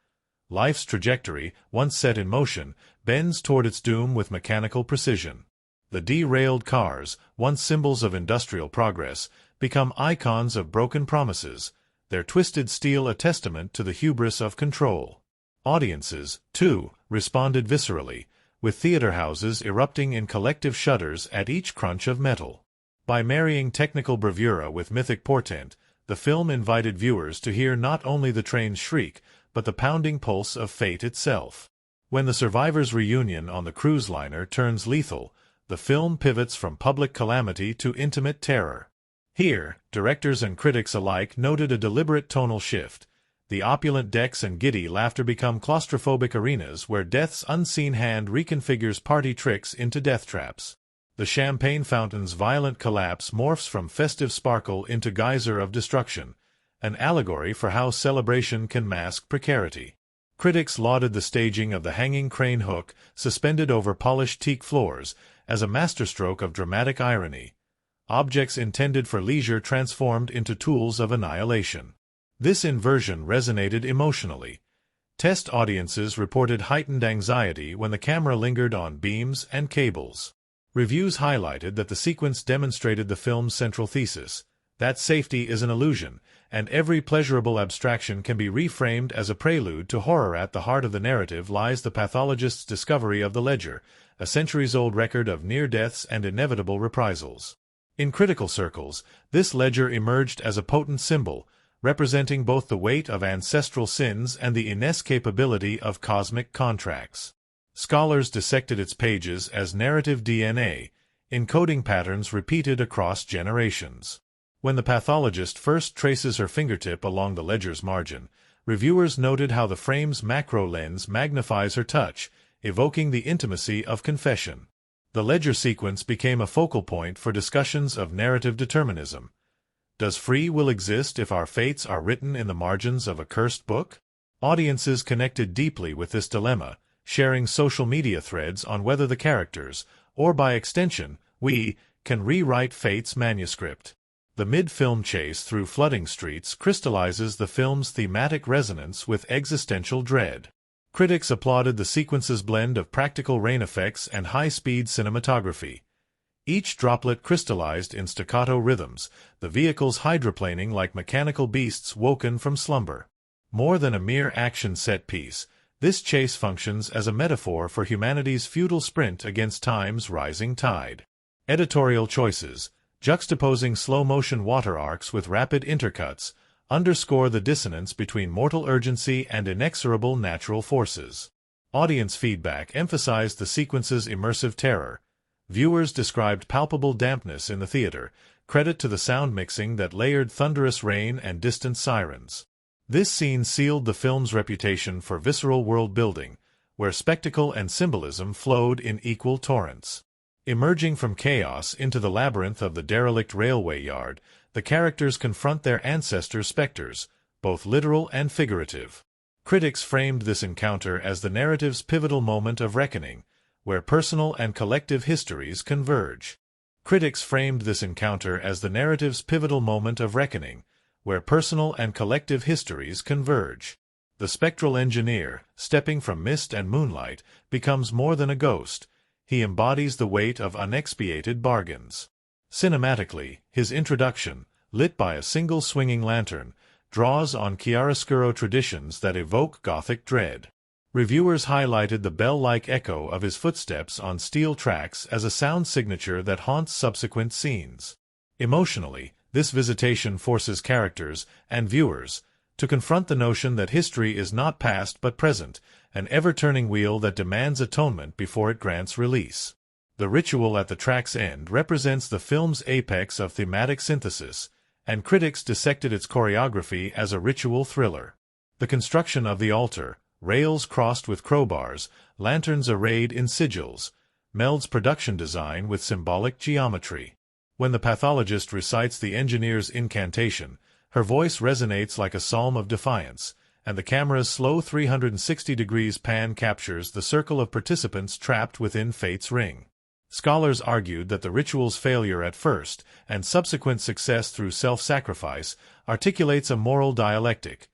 Life's trajectory, once set in motion, bends toward its doom with mechanical precision. The derailed cars, once symbols of industrial progress, become icons of broken promises, their twisted steel a testament to the hubris of control. Audiences, too, responded viscerally, with theater houses erupting in collective shudders at each crunch of metal. By marrying technical bravura with mythic portent, the film invited viewers to hear not only the train's shriek, but the pounding pulse of fate itself. When the survivors' reunion on the cruise liner turns lethal, the film pivots from public calamity to intimate terror. Here, directors and critics alike noted a deliberate tonal shift. The opulent decks and giddy laughter become claustrophobic arenas where death's unseen hand reconfigures party tricks into death traps. The champagne fountain's violent collapse morphs from festive sparkle into geyser of destruction, an allegory for how celebration can mask precarity. Critics lauded the staging of the hanging crane hook, suspended over polished teak floors, as a masterstroke of dramatic irony. Objects intended for leisure transformed into tools of annihilation. This inversion resonated emotionally. Test audiences reported heightened anxiety when the camera lingered on beams and cables. Reviews highlighted that the sequence demonstrated the film's central thesis, that safety is an illusion, and every pleasurable abstraction can be reframed as a prelude to horror. At the heart of the narrative lies the pathologist's discovery of the ledger, a centuries-old record of near-deaths and inevitable reprisals. In critical circles, this ledger emerged as a potent symbol, representing both the weight of ancestral sins and the inescapability of cosmic contracts. Scholars dissected its pages as narrative DNA, encoding patterns repeated across generations. When the pathologist first traces her fingertip along the ledger's margin, reviewers noted how the frame's macro lens magnifies her touch, evoking the intimacy of confession. The ledger sequence became a focal point for discussions of narrative determinism. Does free will exist if our fates are written in the margins of a cursed book? Audiences connected deeply with this dilemma, sharing social media threads on whether the characters, or by extension, we, can rewrite fate's manuscript. The mid-film chase through flooding streets crystallizes the film's thematic resonance with existential dread. Critics applauded the sequence's blend of practical rain effects and high-speed cinematography. Each droplet crystallized in staccato rhythms, the vehicles hydroplaning like mechanical beasts woken from slumber. More than a mere action set piece, this chase functions as a metaphor for humanity's futile sprint against time's rising tide. Editorial choices, juxtaposing slow-motion water arcs with rapid intercuts, underscore the dissonance between mortal urgency and inexorable natural forces. Audience feedback emphasized the sequence's immersive terror. Viewers described palpable dampness in the theater, credit to the sound mixing that layered thunderous rain and distant sirens. This scene sealed the film's reputation for visceral world-building, where spectacle and symbolism flowed in equal torrents. Emerging from chaos into the labyrinth of the derelict railway yard, the characters confront their ancestor specters, both literal and figurative. Critics framed this encounter as the narrative's pivotal moment of reckoning, where personal and collective histories converge. Critics framed this encounter as the narrative's pivotal moment of reckoning, where personal and collective histories converge. The spectral engineer, stepping from mist and moonlight, becomes more than a ghost. He embodies the weight of unexpiated bargains. Cinematically, his introduction, lit by a single swinging lantern, draws on chiaroscuro traditions that evoke Gothic dread. Reviewers highlighted the bell-like echo of his footsteps on steel tracks as a sound signature that haunts subsequent scenes. Emotionally, This visitation forces characters and viewers to confront the notion that history is not past but present, an ever-turning wheel that demands atonement before it grants release. The ritual at the track's end represents the film's apex of thematic synthesis, and critics dissected its choreography as a ritual thriller. The construction of the altar, rails crossed with crowbars, lanterns arrayed in sigils, melds production design with symbolic geometry. When the pathologist recites the engineer's incantation, her voice resonates like a psalm of defiance, and the camera's slow 360 degrees pan captures the circle of participants trapped within fate's ring. Scholars argued that the ritual's failure at first, and subsequent success through self-sacrifice, articulates a moral dialectic.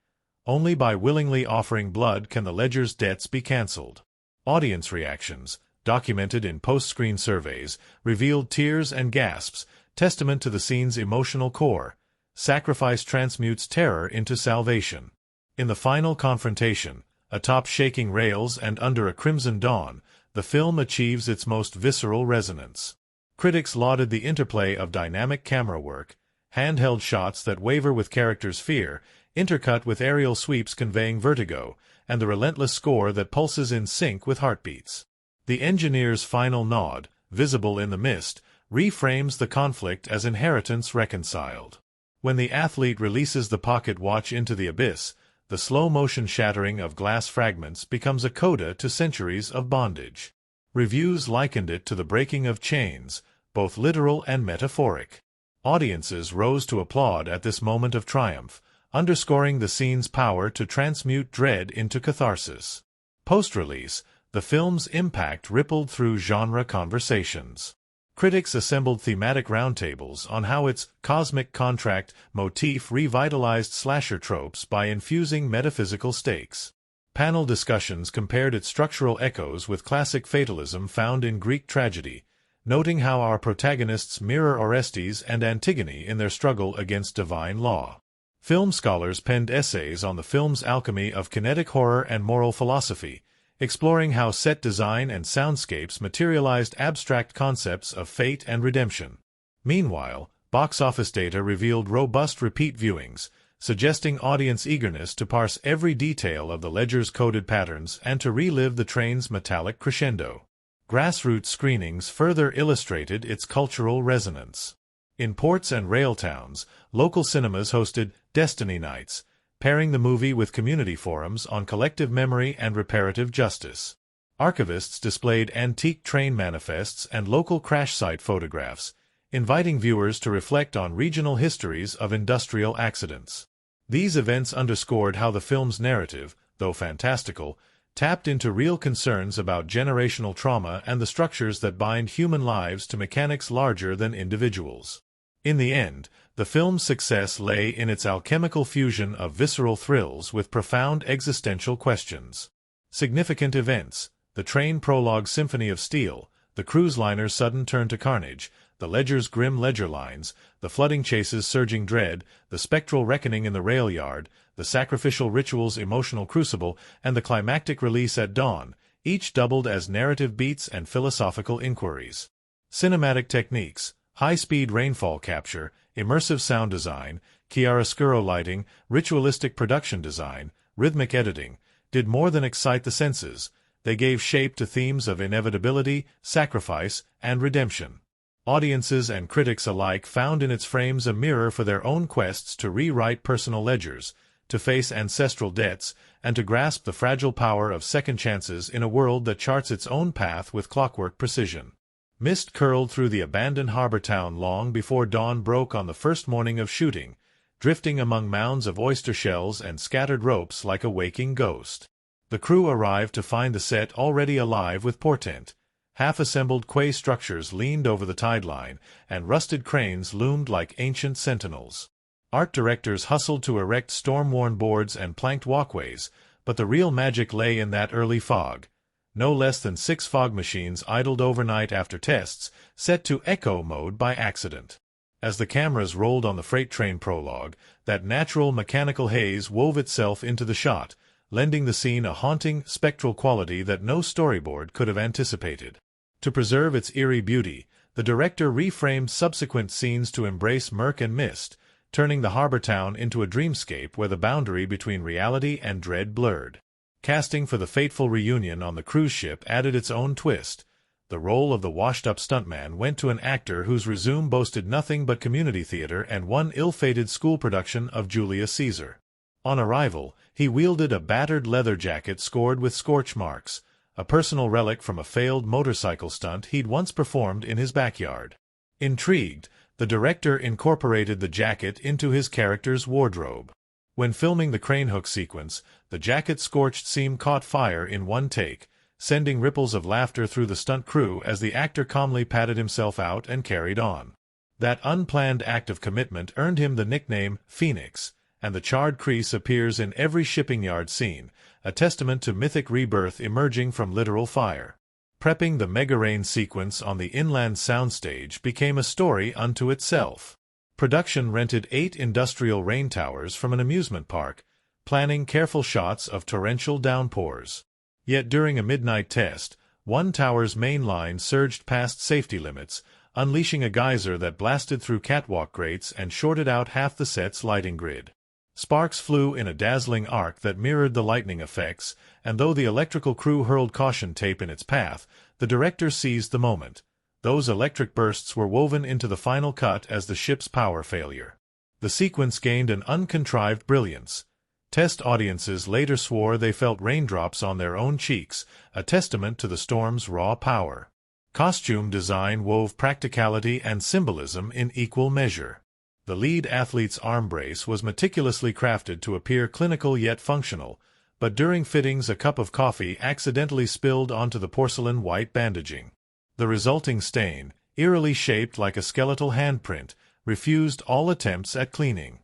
Only by willingly offering blood can the ledger's debts be cancelled. Audience reactions, documented in post-screen surveys, revealed tears and gasps, testament to the scene's emotional core. Sacrifice transmutes terror into salvation. In the final confrontation, atop shaking rails and under a crimson dawn, the film achieves its most visceral resonance. Critics lauded the interplay of dynamic camera work, handheld shots that waver with characters' fear, intercut with aerial sweeps conveying vertigo, and the relentless score that pulses in sync with heartbeats. The engineer's final nod, visible in the mist, reframes the conflict as inheritance reconciled. When the athlete releases the pocket watch into the abyss, the slow-motion shattering of glass fragments becomes a coda to centuries of bondage. Reviews likened it to the breaking of chains, both literal and metaphoric. Audiences rose to applaud at this moment of triumph, underscoring the scene's power to transmute dread into catharsis. Post-release, the film's impact rippled through genre conversations. Critics assembled thematic roundtables on how its cosmic contract motif revitalized slasher tropes by infusing metaphysical stakes. Panel discussions compared its structural echoes with classic fatalism found in Greek tragedy, noting how our protagonists mirror Orestes and Antigone in their struggle against divine law. Film scholars penned essays on the film's alchemy of kinetic horror and moral philosophy, exploring how set design and soundscapes materialized abstract concepts of fate and redemption. Meanwhile, box office data revealed robust repeat viewings, suggesting audience eagerness to parse every detail of the ledger's coded patterns and to relive the train's metallic crescendo. Grassroots screenings further illustrated its cultural resonance. In ports and rail towns, local cinemas hosted Destiny Nights, pairing the movie with community forums on collective memory and reparative justice. Archivists displayed antique train manifests and local crash site photographs, inviting viewers to reflect on regional histories of industrial accidents. These events underscored how the film's narrative, though fantastical, tapped into real concerns about generational trauma and the structures that bind human lives to mechanics larger than individuals. In the end, the film's success lay in its alchemical fusion of visceral thrills with profound existential questions. Significant events: the train prologue symphony of steel, the cruise liner's sudden turn to carnage, the ledger's grim ledger lines, the flooding chase's surging dread, the spectral reckoning in the rail yard, the sacrificial ritual's emotional crucible, and the climactic release at dawn, each doubled as narrative beats and philosophical inquiries. Cinematic techniques: high-speed rainfall capture, immersive sound design, chiaroscuro lighting, ritualistic production design, rhythmic editing, did more than excite the senses. They gave shape to themes of inevitability, sacrifice, and redemption. Audiences and critics alike found in its frames a mirror for their own quests to rewrite personal ledgers, to face ancestral debts, and to grasp the fragile power of second chances in a world that charts its own path with clockwork precision. Mist curled through the abandoned harbor town long before dawn broke on the first morning of shooting, drifting among mounds of oyster shells and scattered ropes like a waking ghost. The crew arrived to find the set already alive with portent. Half-assembled quay structures leaned over the tide line, and rusted cranes loomed like ancient sentinels. Art directors hustled to erect storm-worn boards and planked walkways, but the real magic lay in that early fog. No less than 6 fog machines idled overnight after tests, set to echo mode by accident. As the cameras rolled on the freight train prologue, that natural mechanical haze wove itself into the shot, lending the scene a haunting, spectral quality that no storyboard could have anticipated. To preserve its eerie beauty, the director reframed subsequent scenes to embrace murk and mist, turning the harbor town into a dreamscape where the boundary between reality and dread blurred. Casting for the fateful reunion on the cruise ship added its own twist. The role of the washed-up stuntman went to an actor whose resume boasted nothing but community theater and one ill-fated school production of Julius Caesar. On arrival, he wielded a battered leather jacket scored with scorch marks, a personal relic from a failed motorcycle stunt he'd once performed in his backyard. Intrigued, the director incorporated the jacket into his character's wardrobe. When filming the crane hook sequence, the jacket's scorched seam caught fire in one take, sending ripples of laughter through the stunt crew as the actor calmly patted himself out and carried on. That unplanned act of commitment earned him the nickname Phoenix, and the charred crease appears in every shipping yard scene, a testament to mythic rebirth emerging from literal fire. Prepping the mega rain sequence on the inland soundstage became a story unto itself. Production rented 8 industrial rain towers from an amusement park, planning careful shots of torrential downpours. Yet during a midnight test, one tower's main line surged past safety limits, unleashing a geyser that blasted through catwalk grates and shorted out half the set's lighting grid. Sparks flew in a dazzling arc that mirrored the lightning effects, and though the electrical crew hurled caution tape in its path, the director seized the moment. Those electric bursts were woven into the final cut as the ship's power failure. The sequence gained an uncontrived brilliance. Test audiences later swore they felt raindrops on their own cheeks, a testament to the storm's raw power. Costume design wove practicality and symbolism in equal measure. The lead athlete's arm brace was meticulously crafted to appear clinical yet functional, but during fittings a cup of coffee accidentally spilled onto the porcelain white bandaging. The resulting stain, eerily shaped like a skeletal handprint, refused all attempts at cleaning.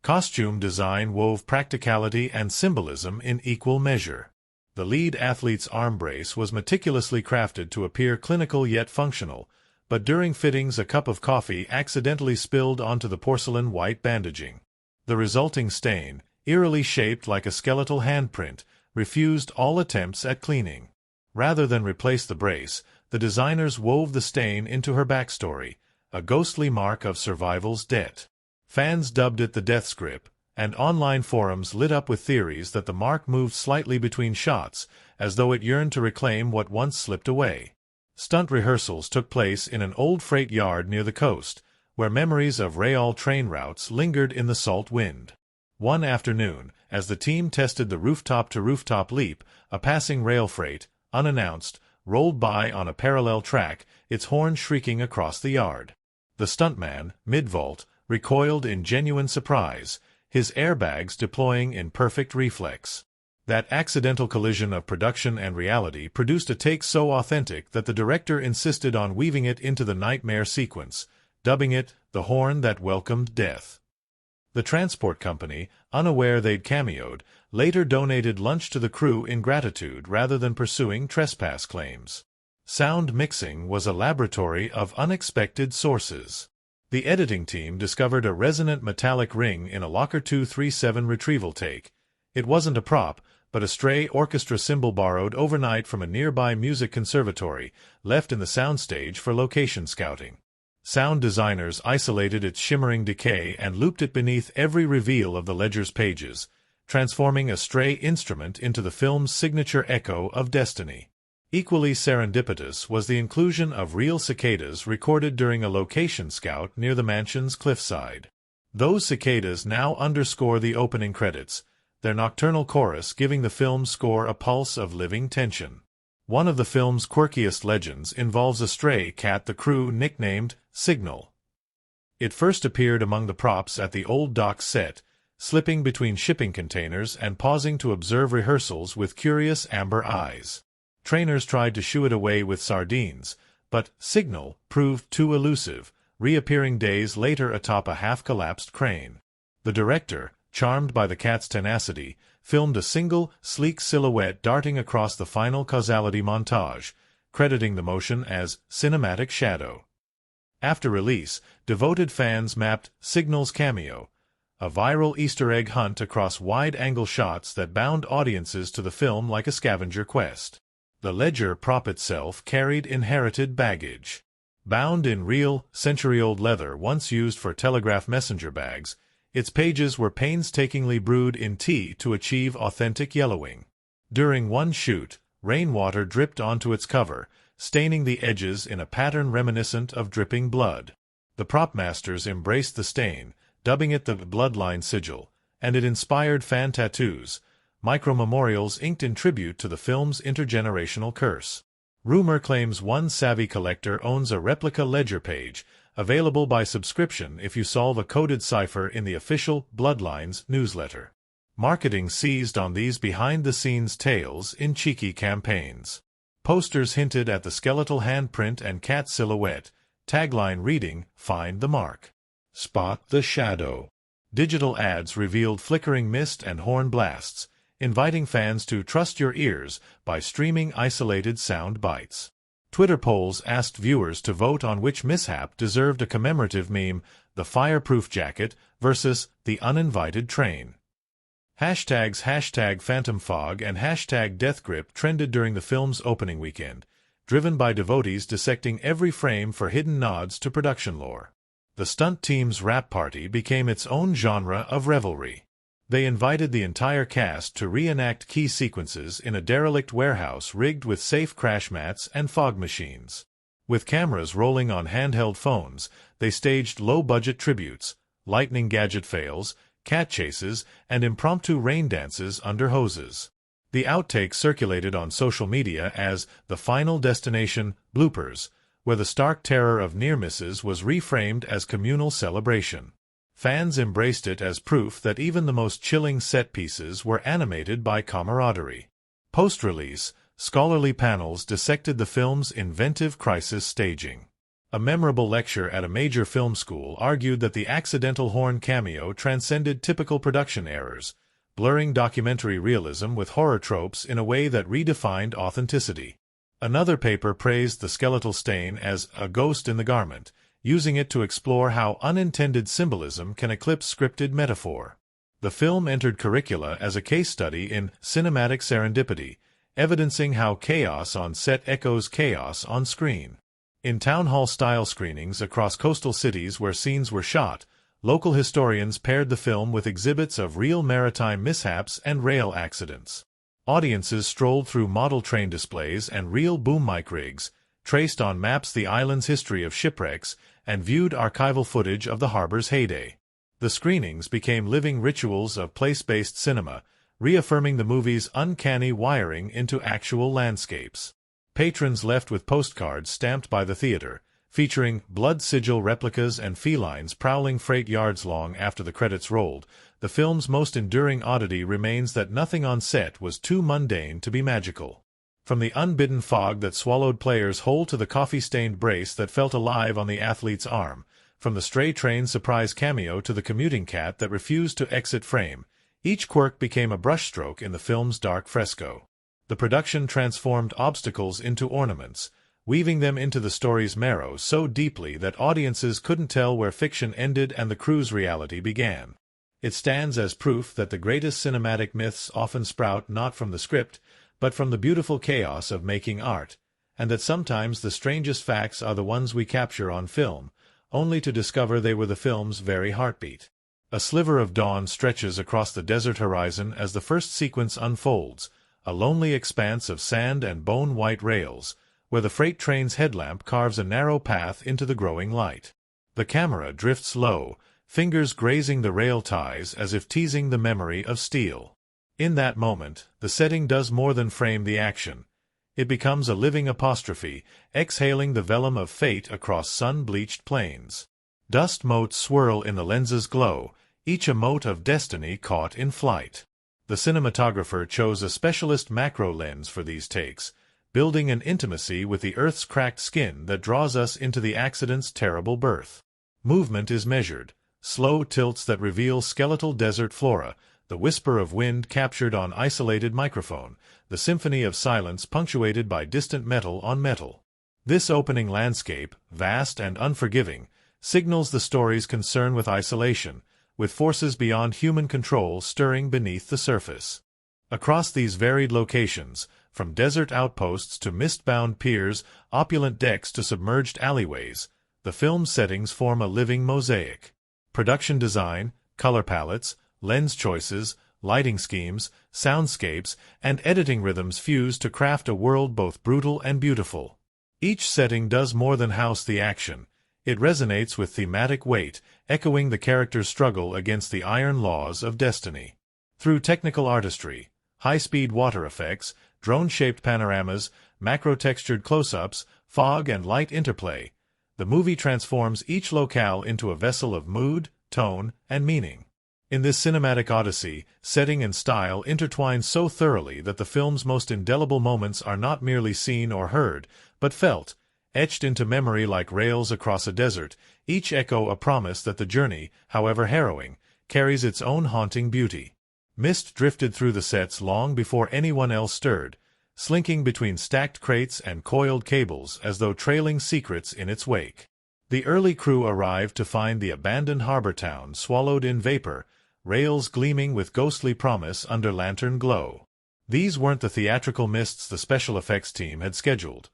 Costume design wove practicality and symbolism in equal measure. The lead athlete's arm brace was meticulously crafted to appear clinical yet functional, but during fittings a cup of coffee accidentally spilled onto the porcelain white bandaging. The resulting stain, eerily shaped like a skeletal handprint, refused all attempts at cleaning. Rather than replace the brace, the designers wove the stain into her backstory, a ghostly mark of survival's debt. Fans dubbed it the death script, and online forums lit up with theories that the mark moved slightly between shots, as though it yearned to reclaim what once slipped away. Stunt rehearsals took place in an old freight yard near the coast, where memories of rail train routes lingered in the salt wind. One afternoon, as the team tested the rooftop-to-rooftop leap, a passing rail freight, unannounced, rolled by on a parallel track, its horn shrieking across the yard. The stuntman, mid-vault, recoiled in genuine surprise, his airbags deploying in perfect reflex. That accidental collision of production and reality produced a take so authentic that the director insisted on weaving it into the nightmare sequence, dubbing it the horn that welcomed death. The transport company, unaware they'd cameoed, later donated lunch to the crew in gratitude rather than pursuing trespass claims. Sound mixing was a laboratory of unexpected sources. The editing team discovered a resonant metallic ring in a Locker 237 retrieval take. It wasn't a prop, but a stray orchestra cymbal borrowed overnight from a nearby music conservatory, left in the soundstage for location scouting. Sound designers isolated its shimmering decay and looped it beneath every reveal of the ledger's pages, transforming a stray instrument into the film's signature echo of destiny. Equally serendipitous was the inclusion of real cicadas recorded during a location scout near the mansion's cliffside. Those cicadas now underscore the opening credits, their nocturnal chorus giving the film's score a pulse of living tension. One of the film's quirkiest legends involves a stray cat the crew nicknamed Signal. It first appeared among the props at the old dock set, slipping between shipping containers and pausing to observe rehearsals with curious amber eyes. Trainers tried to shoo it away with sardines, but Signal proved too elusive, reappearing days later atop a half-collapsed crane. The director, charmed by the cat's tenacity, filmed a single, sleek silhouette darting across the final causality montage, crediting the motion as cinematic shadow. After release, devoted fans mapped Signal's cameo, a viral Easter egg hunt across wide-angle shots that bound audiences to the film like a scavenger quest. The ledger prop itself carried inherited baggage. Bound in real, century-old leather once used for telegraph messenger bags, its pages were painstakingly brewed in tea to achieve authentic yellowing. During one shoot, rainwater dripped onto its cover, staining the edges in a pattern reminiscent of dripping blood. The prop masters embraced the stain, dubbing it the Bloodline sigil, and it inspired fan tattoos, micro-memorials inked in tribute to the film's intergenerational curse. Rumor claims one savvy collector owns a replica ledger page, available by subscription if you solve a coded cipher in the official Bloodlines newsletter. Marketing seized on these behind-the-scenes tales in cheeky campaigns. Posters hinted at the skeletal handprint and cat silhouette, tagline reading, "Find the mark. Spot the shadow." Digital ads revealed flickering mist and horn blasts, inviting fans to trust your ears by streaming isolated sound bites. Twitter polls asked viewers to vote on which mishap deserved a commemorative meme, the fireproof jacket versus the uninvited train. Hashtags #Phantom Fog and #DeathGrip trended during the film's opening weekend, driven by devotees dissecting every frame for hidden nods to production lore. The stunt team's rap party became its own genre of revelry. They invited the entire cast to reenact key sequences in a derelict warehouse rigged with safe crash mats and fog machines. With cameras rolling on handheld phones, they staged low-budget tributes, lightning gadget fails, cat chases, and impromptu rain dances under hoses. The outtakes circulated on social media as the Final Destination bloopers, where the stark terror of near misses was reframed as communal celebration. Fans embraced it as proof that even the most chilling set pieces were animated by camaraderie. Post-release, scholarly panels dissected the film's inventive crisis staging. A memorable lecture at a major film school argued that the accidental horn cameo transcended typical production errors, blurring documentary realism with horror tropes in a way that redefined authenticity. Another paper praised the skeletal stain as a ghost in the garment, using it to explore how unintended symbolism can eclipse scripted metaphor. The film entered curricula as a case study in cinematic serendipity, evidencing how chaos on set echoes chaos on screen. In town hall-style screenings across coastal cities where scenes were shot, local historians paired the film with exhibits of real maritime mishaps and rail accidents. Audiences strolled through model train displays and real boom mic rigs, traced on maps the island's history of shipwrecks, and viewed archival footage of the harbor's heyday. The screenings became living rituals of place-based cinema, reaffirming the movie's uncanny wiring into actual landscapes. Patrons left with postcards stamped by the theater, featuring blood sigil replicas and felines prowling freight yards long after the credits rolled. The film's most enduring oddity remains that nothing on set was too mundane to be magical. From the unbidden fog that swallowed players whole to the coffee-stained brace that felt alive on the athlete's arm, from the stray train surprise cameo to the commuting cat that refused to exit frame, each quirk became a brushstroke in the film's dark fresco. The production transformed obstacles into ornaments, weaving them into the story's marrow so deeply that audiences couldn't tell where fiction ended and the crew's reality began. It stands as proof that the greatest cinematic myths often sprout not from the script, but from the beautiful chaos of making art, and that sometimes the strangest facts are the ones we capture on film, only to discover they were the film's very heartbeat. A sliver of dawn stretches across the desert horizon as the first sequence unfolds, a lonely expanse of sand and bone-white rails, where the freight train's headlamp carves a narrow path into the growing light. The camera drifts low, fingers grazing the rail ties as if teasing the memory of steel. In that moment, the setting does more than frame the action. It becomes a living apostrophe, exhaling the vellum of fate across sun-bleached plains. Dust motes swirl in the lens's glow, each a mote of destiny caught in flight. The cinematographer chose a specialist macro lens for these takes, building an intimacy with the Earth's cracked skin that draws us into the accident's terrible birth. Movement is measured, slow tilts that reveal skeletal desert flora, the whisper of wind captured on isolated microphone, the symphony of silence punctuated by distant metal on metal. This opening landscape, vast and unforgiving, signals the story's concern with isolation, with forces beyond human control stirring beneath the surface. Across these varied locations, From desert outposts to mist-bound piers, opulent decks to submerged alleyways, the film's settings form a living mosaic. Production design, color palettes, lens choices, lighting schemes, soundscapes, and editing rhythms fuse to craft a world both brutal and beautiful. Each setting does more than house the action. It resonates with thematic weight, echoing the character's struggle against the iron laws of destiny. Through technical artistry, high-speed water effects, drone-shaped panoramas, macro-textured close-ups, fog and light interplay, the movie transforms each locale into a vessel of mood, tone, and meaning. In this cinematic odyssey, setting and style intertwine so thoroughly that the film's most indelible moments are not merely seen or heard, but felt, etched into memory like rails across a desert, each echo a promise that the journey, however harrowing, carries its own haunting beauty. Mist drifted through the sets long before anyone else stirred, slinking between stacked crates and coiled cables as though trailing secrets in its wake. The early crew arrived to find the abandoned harbor town swallowed in vapor, rails gleaming with ghostly promise under lantern glow. These weren't the theatrical mists the special effects team had scheduled.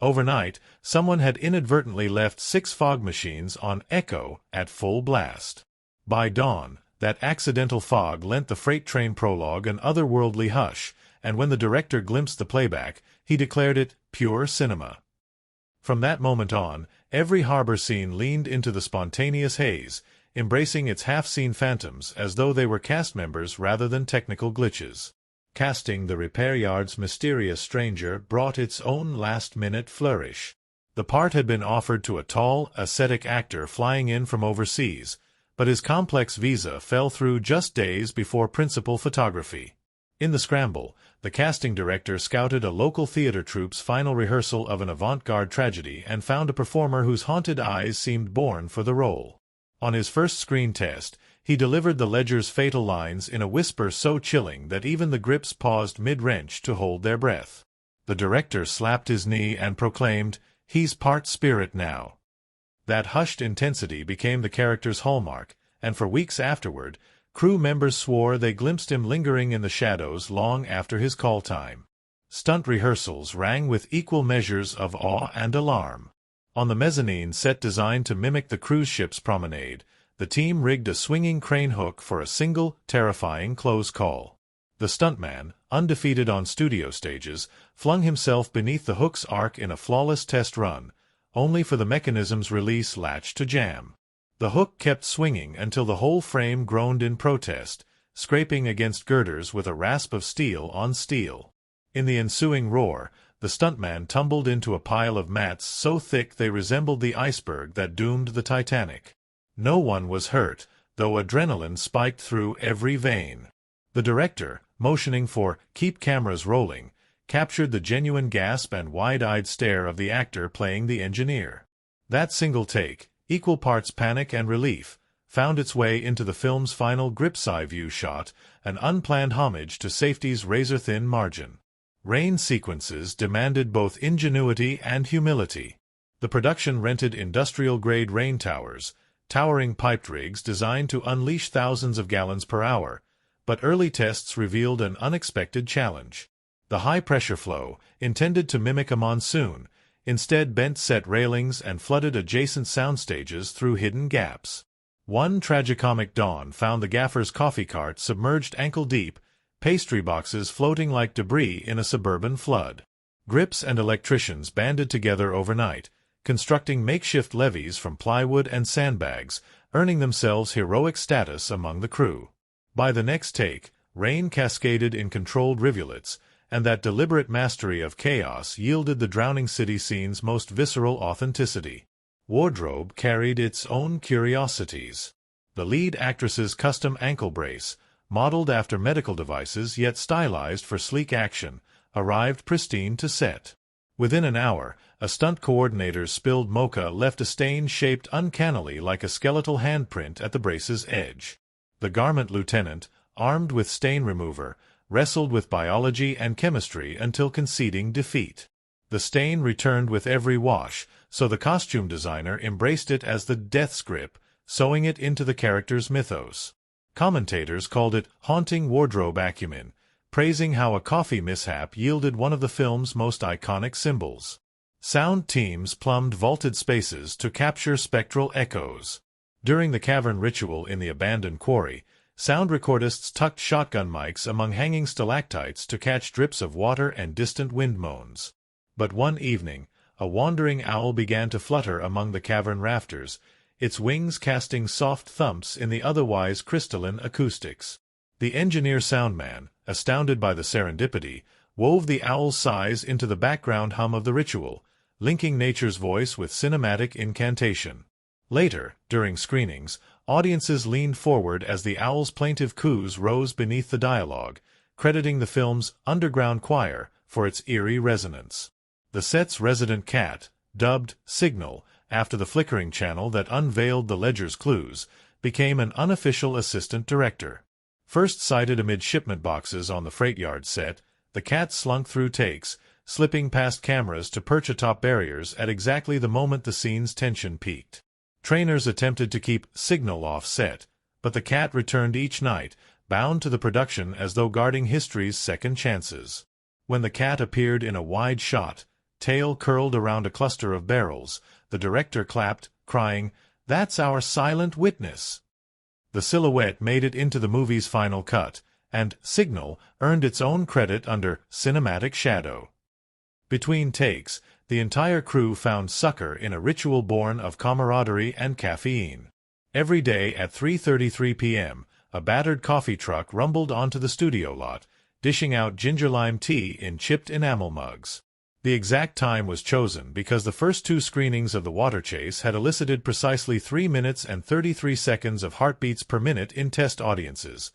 Overnight, someone had inadvertently left 6 fog machines on Echo at full blast. By dawn, that accidental fog lent the freight train prologue an otherworldly hush, and when the director glimpsed the playback, he declared it pure cinema. From that moment on, every harbor scene leaned into the spontaneous haze, embracing its half-seen phantoms as though they were cast members rather than technical glitches. Casting the repair yard's mysterious stranger brought its own last-minute flourish. The part had been offered to a tall, ascetic actor flying in from overseas, but his complex visa fell through just days before principal photography. In the scramble, the casting director scouted a local theater troupe's final rehearsal of an avant-garde tragedy and found a performer whose haunted eyes seemed born for the role. On his first screen test, he delivered the Ledger's fatal lines in a whisper so chilling that even the grips paused mid-wrench to hold their breath. The director slapped his knee and proclaimed, "He's part spirit now." That hushed intensity became the character's hallmark, and for weeks afterward, crew members swore they glimpsed him lingering in the shadows long after his call time. Stunt rehearsals rang with equal measures of awe and alarm. On the mezzanine set designed to mimic the cruise ship's promenade, the team rigged a swinging crane hook for a single, terrifying close call. The stuntman, undefeated on studio stages, flung himself beneath the hook's arc in a flawless test run, only for the mechanism's release latch to jam. The hook kept swinging until the whole frame groaned in protest, scraping against girders with a rasp of steel on steel. In the ensuing roar, the stuntman tumbled into a pile of mats so thick they resembled the iceberg that doomed the Titanic. No one was hurt, though adrenaline spiked through every vein. The director, motioning for "keep cameras rolling," captured the genuine gasp and wide-eyed stare of the actor playing the engineer. That single take, equal parts panic and relief, found its way into the film's final grip's-eye view shot, an unplanned homage to safety's razor-thin margin. Rain sequences demanded both ingenuity and humility. The production rented industrial-grade rain towers, towering piped rigs designed to unleash thousands of gallons per hour, but early tests revealed an unexpected challenge. The high-pressure flow, intended to mimic a monsoon, instead bent set railings and flooded adjacent soundstages through hidden gaps. One tragicomic dawn found the gaffer's coffee cart submerged ankle-deep, pastry boxes floating like debris in a suburban flood. Grips and electricians banded together overnight, constructing makeshift levees from plywood and sandbags, earning themselves heroic status among the crew. By the next take, rain cascaded in controlled rivulets, and that deliberate mastery of chaos yielded the drowning city scene's most visceral authenticity. Wardrobe carried its own curiosities. The lead actress's custom ankle brace, modeled after medical devices yet stylized for sleek action, arrived pristine to set. Within an hour, a stunt coordinator's spilled mocha left a stain shaped uncannily like a skeletal handprint at the brace's edge. The garment lieutenant, armed with stain remover, wrestled with biology and chemistry until conceding defeat. The stain returned with every wash, so the costume designer embraced it as the death's grip, sewing it into the character's mythos. Commentators called it haunting wardrobe acumen, praising how a coffee mishap yielded one of the film's most iconic symbols. Sound teams plumbed vaulted spaces to capture spectral echoes. During the cavern ritual in the abandoned quarry, sound recordists tucked shotgun mics among hanging stalactites to catch drips of water and distant wind moans. But one evening, a wandering owl began to flutter among the cavern rafters, its wings casting soft thumps in the otherwise crystalline acoustics. The engineer-soundman, astounded by the serendipity, wove the owl's sighs into the background hum of the ritual, linking nature's voice with cinematic incantation. Later, during screenings, audiences leaned forward as the owl's plaintive coos rose beneath the dialogue, crediting the film's underground choir for its eerie resonance. The set's resident cat, dubbed Signal, after the flickering channel that unveiled the ledger's clues, became an unofficial assistant director. First sighted amid shipment boxes on the freight yard set, the cat slunk through takes, slipping past cameras to perch atop barriers at exactly the moment the scene's tension peaked. Trainers attempted to keep Signal off set, but the cat returned each night, bound to the production as though guarding history's second chances. When the cat appeared in a wide shot, tail curled around a cluster of barrels, the director clapped, crying, "That's our silent witness!" The silhouette made it into the movie's final cut, and Signal earned its own credit under cinematic shadow. Between takes, the entire crew found succor in a ritual born of camaraderie and caffeine. Every day at 3:33 p.m., a battered coffee truck rumbled onto the studio lot, dishing out ginger-lime tea in chipped enamel mugs. The exact time was chosen because the first two screenings of The Water Chase had elicited precisely 3 minutes and 33 seconds of heartbeats per minute in test audiences,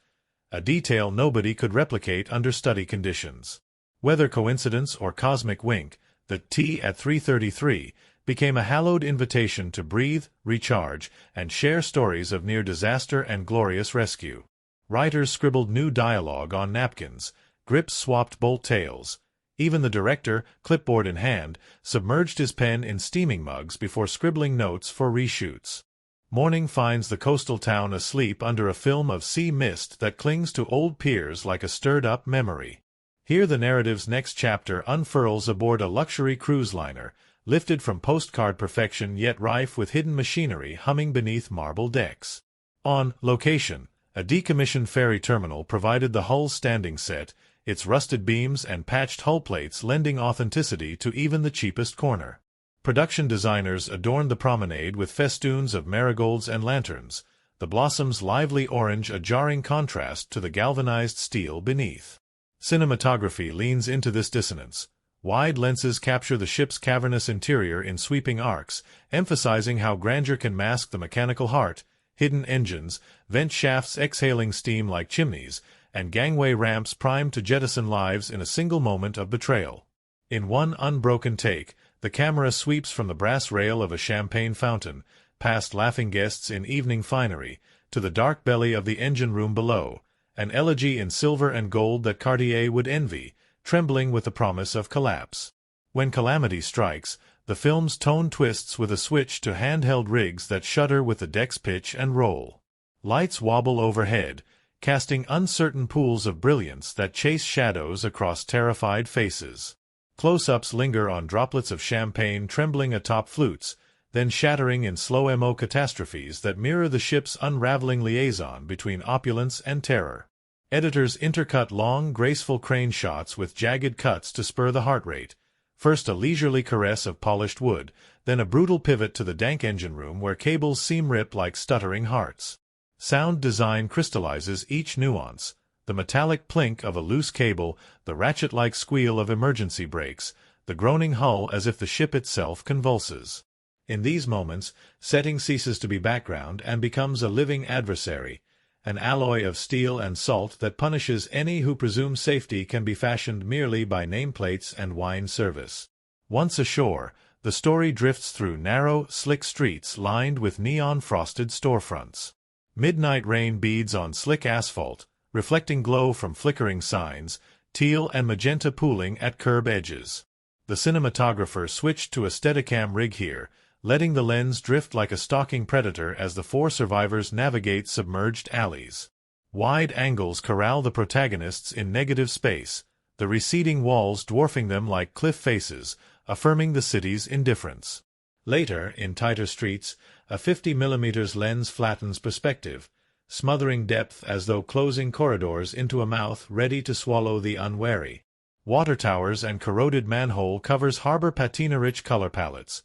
a detail nobody could replicate under study conditions. Whether coincidence or cosmic wink, the tea at 3:33 became a hallowed invitation to breathe, recharge, and share stories of near disaster and glorious rescue. Writers scribbled new dialogue on napkins, grips swapped bolt tails. Even the director, clipboard in hand, submerged his pen in steaming mugs before scribbling notes for reshoots. Morning finds the coastal town asleep under a film of sea mist that clings to old piers like a stirred-up memory. Here the narrative's next chapter unfurls aboard a luxury cruise liner, lifted from postcard perfection yet rife with hidden machinery humming beneath marble decks. On location, a decommissioned ferry terminal provided the hull's standing set, its rusted beams and patched hull plates lending authenticity to even the cheapest corner. Production designers adorned the promenade with festoons of marigolds and lanterns, the blossoms' lively orange a jarring contrast to the galvanized steel beneath. Cinematography leans into this dissonance. Wide lenses capture the ship's cavernous interior in sweeping arcs, emphasizing how grandeur can mask the mechanical heart, hidden engines, vent shafts exhaling steam like chimneys, and gangway ramps primed to jettison lives in a single moment of betrayal. In one unbroken take, the camera sweeps from the brass rail of a champagne fountain, past laughing guests in evening finery, to the dark belly of the engine room below, an elegy in silver and gold that Cartier would envy, trembling with the promise of collapse. When calamity strikes, the film's tone twists with a switch to handheld rigs that shudder with the deck's pitch and roll. Lights wobble overhead, casting uncertain pools of brilliance that chase shadows across terrified faces. Close-ups linger on droplets of champagne trembling atop flutes, then shattering in slow-mo catastrophes that mirror the ship's unraveling liaison between opulence and terror. Editors intercut long, graceful crane shots with jagged cuts to spur the heart rate, first a leisurely caress of polished wood, then a brutal pivot to the dank engine room where cables seem ripped like stuttering hearts. Sound design crystallizes each nuance, the metallic plink of a loose cable, the ratchet-like squeal of emergency brakes, the groaning hull as if the ship itself convulses. In these moments, setting ceases to be background and becomes a living adversary, an alloy of steel and salt that punishes any who presume safety can be fashioned merely by nameplates and wine service. Once ashore, the story drifts through narrow, slick streets lined with neon-frosted storefronts. Midnight rain beads on slick asphalt, reflecting glow from flickering signs, teal and magenta pooling at curb edges. The cinematographer switched to a Steadicam rig here, letting the lens drift like a stalking predator as the four survivors navigate submerged alleys. Wide angles corral the protagonists in negative space, the receding walls dwarfing them like cliff faces, affirming the city's indifference. Later, in tighter streets, a 50mm lens flattens perspective, smothering depth as though closing corridors into a mouth ready to swallow the unwary. Water towers and corroded manhole covers harbor patina-rich color palettes,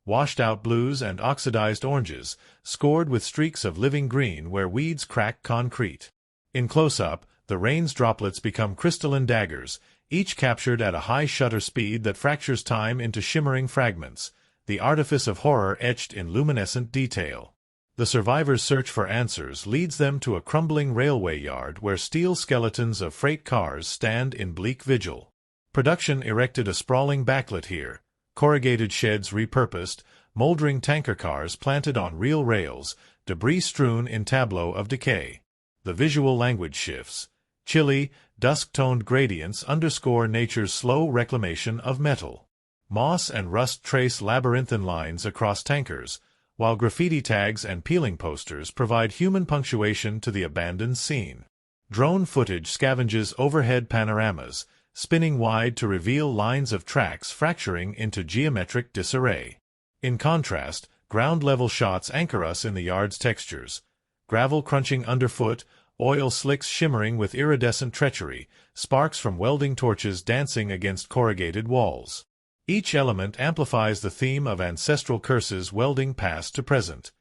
washed-out blues and oxidized oranges, scored with streaks of living green where weeds crack concrete. In close-up, the rain's droplets become crystalline daggers, each captured at a high shutter speed that fractures time into shimmering fragments, the artifice of horror etched in luminescent detail. The survivors' search for answers leads them to a crumbling railway yard where steel skeletons of freight cars stand in bleak vigil. Production erected a sprawling backlit here, corrugated sheds repurposed, moldering tanker cars planted on real rails, debris strewn in tableau of decay. The visual language shifts. Chilly, dusk-toned gradients underscore nature's slow reclamation of metal. Moss and rust trace labyrinthine lines across tankers, while graffiti tags and peeling posters provide human punctuation to the abandoned scene. Drone footage scavenges overhead panoramas, spinning wide to reveal lines of tracks fracturing into geometric disarray. In contrast, ground-level shots anchor us in the yard's textures. Gravel crunching underfoot, oil slicks shimmering with iridescent treachery, sparks from welding torches dancing against corrugated walls. Each element amplifies the theme of ancestral curses welding past to present.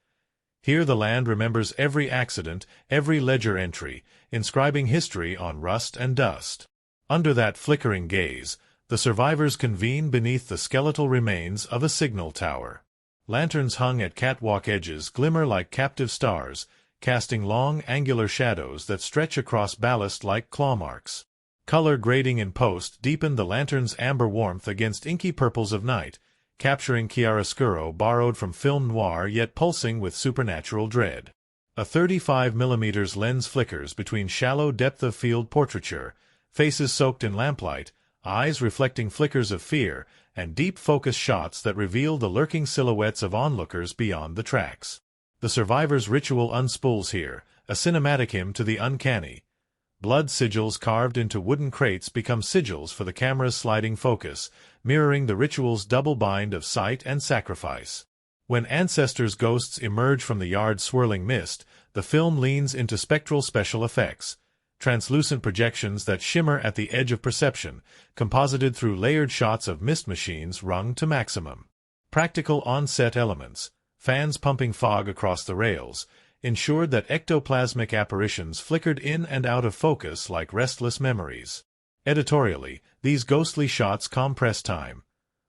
Here the land remembers every accident, every ledger entry, inscribing history on rust and dust. Under that flickering gaze, the survivors convene beneath the skeletal remains of a signal tower. Lanterns hung at catwalk edges glimmer like captive stars, casting long, angular shadows that stretch across ballast like claw marks. Color grading in post deepened the lantern's amber warmth against inky purples of night, capturing chiaroscuro borrowed from film noir yet pulsing with supernatural dread. A 35mm lens flickers between shallow depth-of-field portraiture, faces soaked in lamplight, eyes reflecting flickers of fear, and deep focus shots that reveal the lurking silhouettes of onlookers beyond the tracks. The survivor's ritual unspools here, a cinematic hymn to the uncanny. Blood sigils carved into wooden crates become sigils for the camera's sliding focus, mirroring the ritual's double bind of sight and sacrifice. When ancestors' ghosts emerge from the yard's swirling mist, the film leans into spectral special effects. Translucent projections that shimmer at the edge of perception, composited through layered shots of mist machines wrung to maximum. Practical on-set elements, fans pumping fog across the rails, ensured that ectoplasmic apparitions flickered in and out of focus like restless memories. Editorially, these ghostly shots compress time.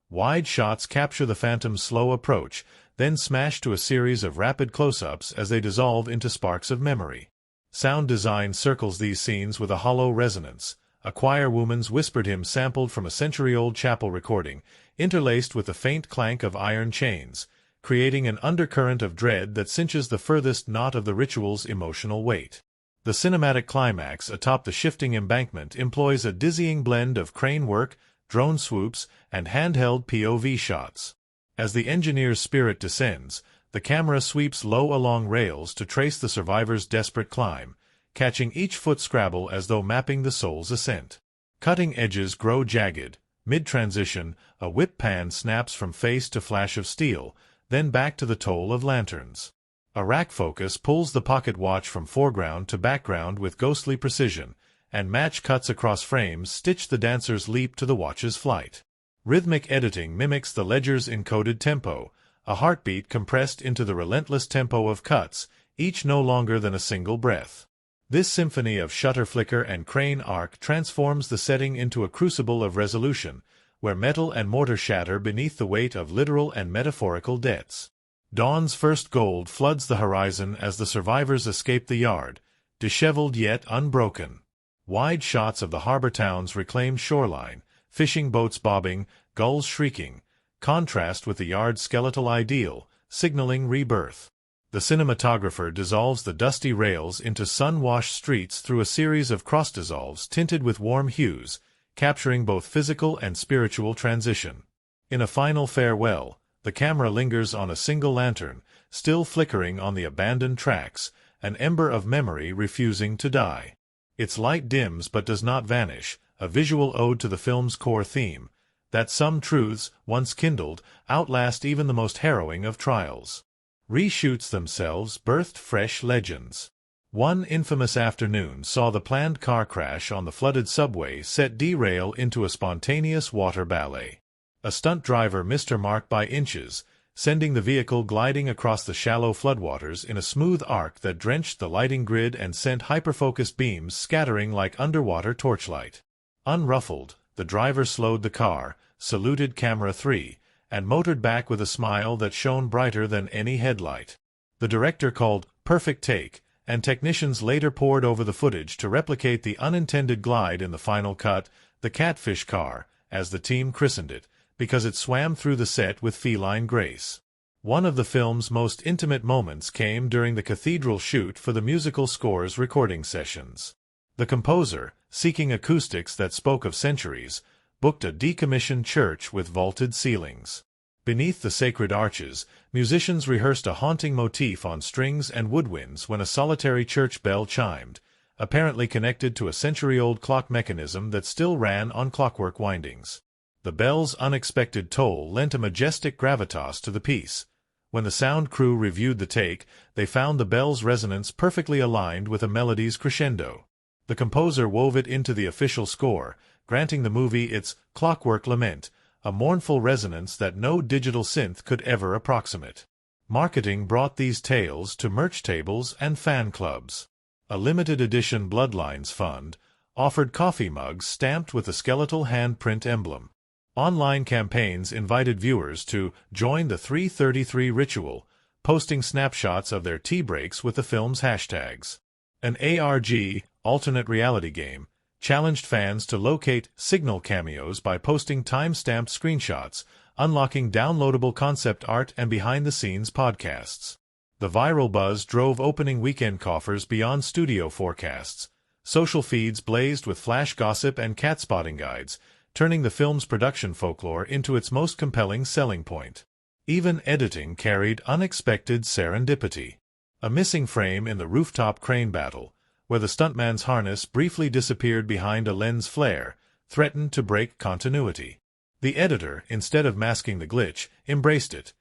Wide shots capture the phantom's slow approach, then smash to a series of rapid close-ups as they dissolve into sparks of memory. Sound design circles these scenes with a hollow resonance, a choir woman's whispered hymn sampled from a century-old chapel recording, interlaced with the faint clank of iron chains, creating an undercurrent of dread that cinches the furthest knot of the ritual's emotional weight. The cinematic climax atop the shifting embankment employs a dizzying blend of crane work, drone swoops, and handheld POV shots. As the engineer's spirit descends, the camera sweeps low along rails to trace the survivor's desperate climb, catching each foot scrabble as though mapping the soul's ascent. Cutting edges grow jagged. Mid-transition, a whip pan snaps from face to flash of steel, then back to the toll of lanterns. A rack focus pulls the pocket watch from foreground to background with ghostly precision, and match cuts across frames stitch the dancer's leap to the watch's flight. Rhythmic editing mimics the ledger's encoded tempo, a heartbeat compressed into the relentless tempo of cuts, each no longer than a single breath. This symphony of shutter flicker and crane arc transforms the setting into a crucible of resolution, where metal and mortar shatter beneath the weight of literal and metaphorical debts. Dawn's first gold floods the horizon as the survivors escape the yard, disheveled yet unbroken. Wide shots of the harbor town's reclaimed shoreline, fishing boats bobbing, gulls shrieking, contrast with the yard's skeletal ideal, signaling rebirth. The cinematographer dissolves the dusty rails into sun-washed streets through a series of cross-dissolves tinted with warm hues, capturing both physical and spiritual transition. In a final farewell, the camera lingers on a single lantern, still flickering on the abandoned tracks, an ember of memory refusing to die. Its light dims but does not vanish, a visual ode to the film's core theme, that some truths, once kindled, outlast even the most harrowing of trials. Reshoots themselves birthed fresh legends. One infamous afternoon saw the planned car crash on the flooded subway set derail into a spontaneous water ballet. A stunt driver missed her mark by inches, sending the vehicle gliding across the shallow floodwaters in a smooth arc that drenched the lighting grid and sent hyperfocused beams scattering like underwater torchlight. Unruffled, the driver slowed the car, saluted camera 3, and motored back with a smile that shone brighter than any headlight. The director called "perfect take," and technicians later pored over the footage to replicate the unintended glide in the final cut, the catfish car, as the team christened it, because it swam through the set with feline grace. One of the film's most intimate moments came during the cathedral shoot for the musical score's recording sessions. The composer, seeking acoustics that spoke of centuries, booked a decommissioned church with vaulted ceilings. Beneath the sacred arches, musicians rehearsed a haunting motif on strings and woodwinds when a solitary church bell chimed, apparently connected to a century-old clock mechanism that still ran on clockwork windings. The bell's unexpected toll lent a majestic gravitas to the piece. When the sound crew reviewed the take, they found the bell's resonance perfectly aligned with a melody's crescendo. The composer wove it into the official score, granting the movie its clockwork lament, a mournful resonance that no digital synth could ever approximate. Marketing brought these tales to merch tables and fan clubs. A limited edition Bloodlines fund offered coffee mugs stamped with a skeletal handprint emblem. Online campaigns invited viewers to join the 333 ritual, posting snapshots of their tea breaks with the film's hashtags. An ARG, alternate reality game, challenged fans to locate signal cameos by posting time-stamped screenshots, unlocking downloadable concept art and behind-the-scenes podcasts. The viral buzz drove opening weekend coffers beyond studio forecasts. Social feeds blazed with flash gossip and cat-spotting guides, turning the film's production folklore into its most compelling selling point. Even editing carried unexpected serendipity. A missing frame in the rooftop crane battle, where the stuntman's harness briefly disappeared behind a lens flare, threatened to break continuity. The editor, instead of masking the glitch, embraced it.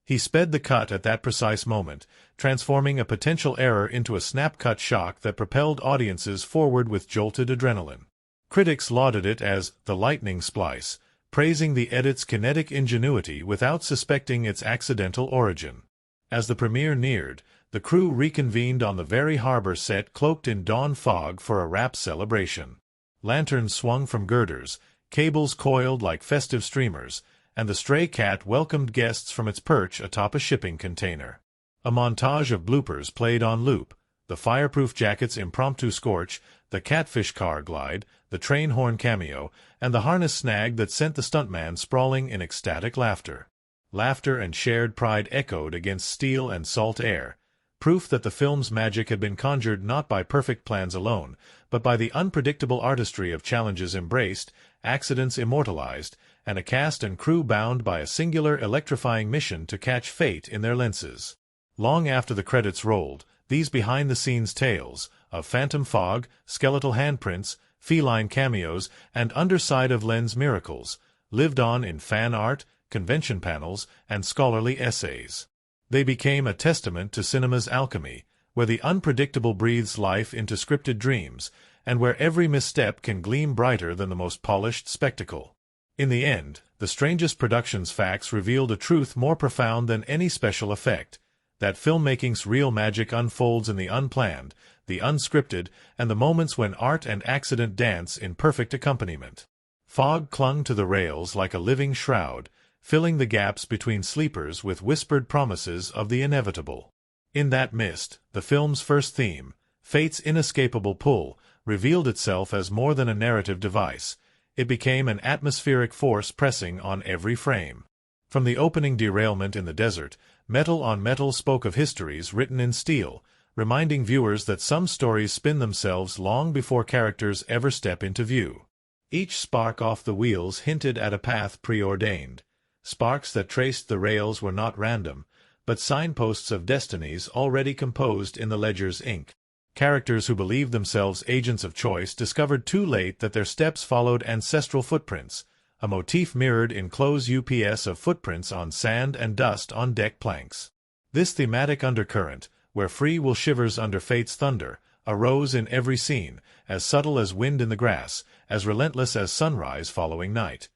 He sped the cut at that precise moment, transforming a potential error into a snap-cut shock that propelled audiences forward with jolted adrenaline. Critics lauded it as the lightning splice, praising the edit's kinetic ingenuity without suspecting its accidental origin. As the premiere neared, the crew reconvened on the very harbor set cloaked in dawn fog for a wrap celebration. Lanterns swung from girders, cables coiled like festive streamers, and the stray cat welcomed guests from its perch atop a shipping container. A montage of bloopers played on loop, the fireproof jacket's impromptu scorch, the catfish car glide, the train horn cameo, and the harness snag that sent the stuntman sprawling in ecstatic laughter. Laughter and shared pride echoed against steel and salt air, proof that the film's magic had been conjured not by perfect plans alone, but by the unpredictable artistry of challenges embraced, accidents immortalized, and a cast and crew bound by a singular electrifying mission to catch fate in their lenses. Long after the credits rolled, these behind-the-scenes tales of phantom fog, skeletal handprints, feline cameos, and underside-of-lens miracles lived on in fan art, convention panels, and scholarly essays. They became a testament to cinema's alchemy, where the unpredictable breathes life into scripted dreams, and where every misstep can gleam brighter than the most polished spectacle. In the end, the strangest production's facts revealed a truth more profound than any special effect, that filmmaking's real magic unfolds in the unplanned, the unscripted, and the moments when art and accident dance in perfect accompaniment. Fog clung to the rails like a living shroud, filling the gaps between sleepers with whispered promises of the inevitable. In that mist, the film's first theme, Fate's inescapable pull, revealed itself as more than a narrative device. It became an atmospheric force pressing on every frame. From the opening derailment in the desert, Metal on Metal spoke of histories written in steel, reminding viewers that some stories spin themselves long before characters ever step into view. Each spark off the wheels hinted at a path preordained. Sparks that traced the rails were not random, but signposts of destinies already composed in the ledger's ink. Characters who believed themselves agents of choice discovered too late that their steps followed ancestral footprints, a motif mirrored in Close UPS of footprints on sand and dust on deck planks. This thematic undercurrent, where free will shivers under fate's thunder, arose in every scene, as subtle as wind in the grass, as relentless as sunrise following night.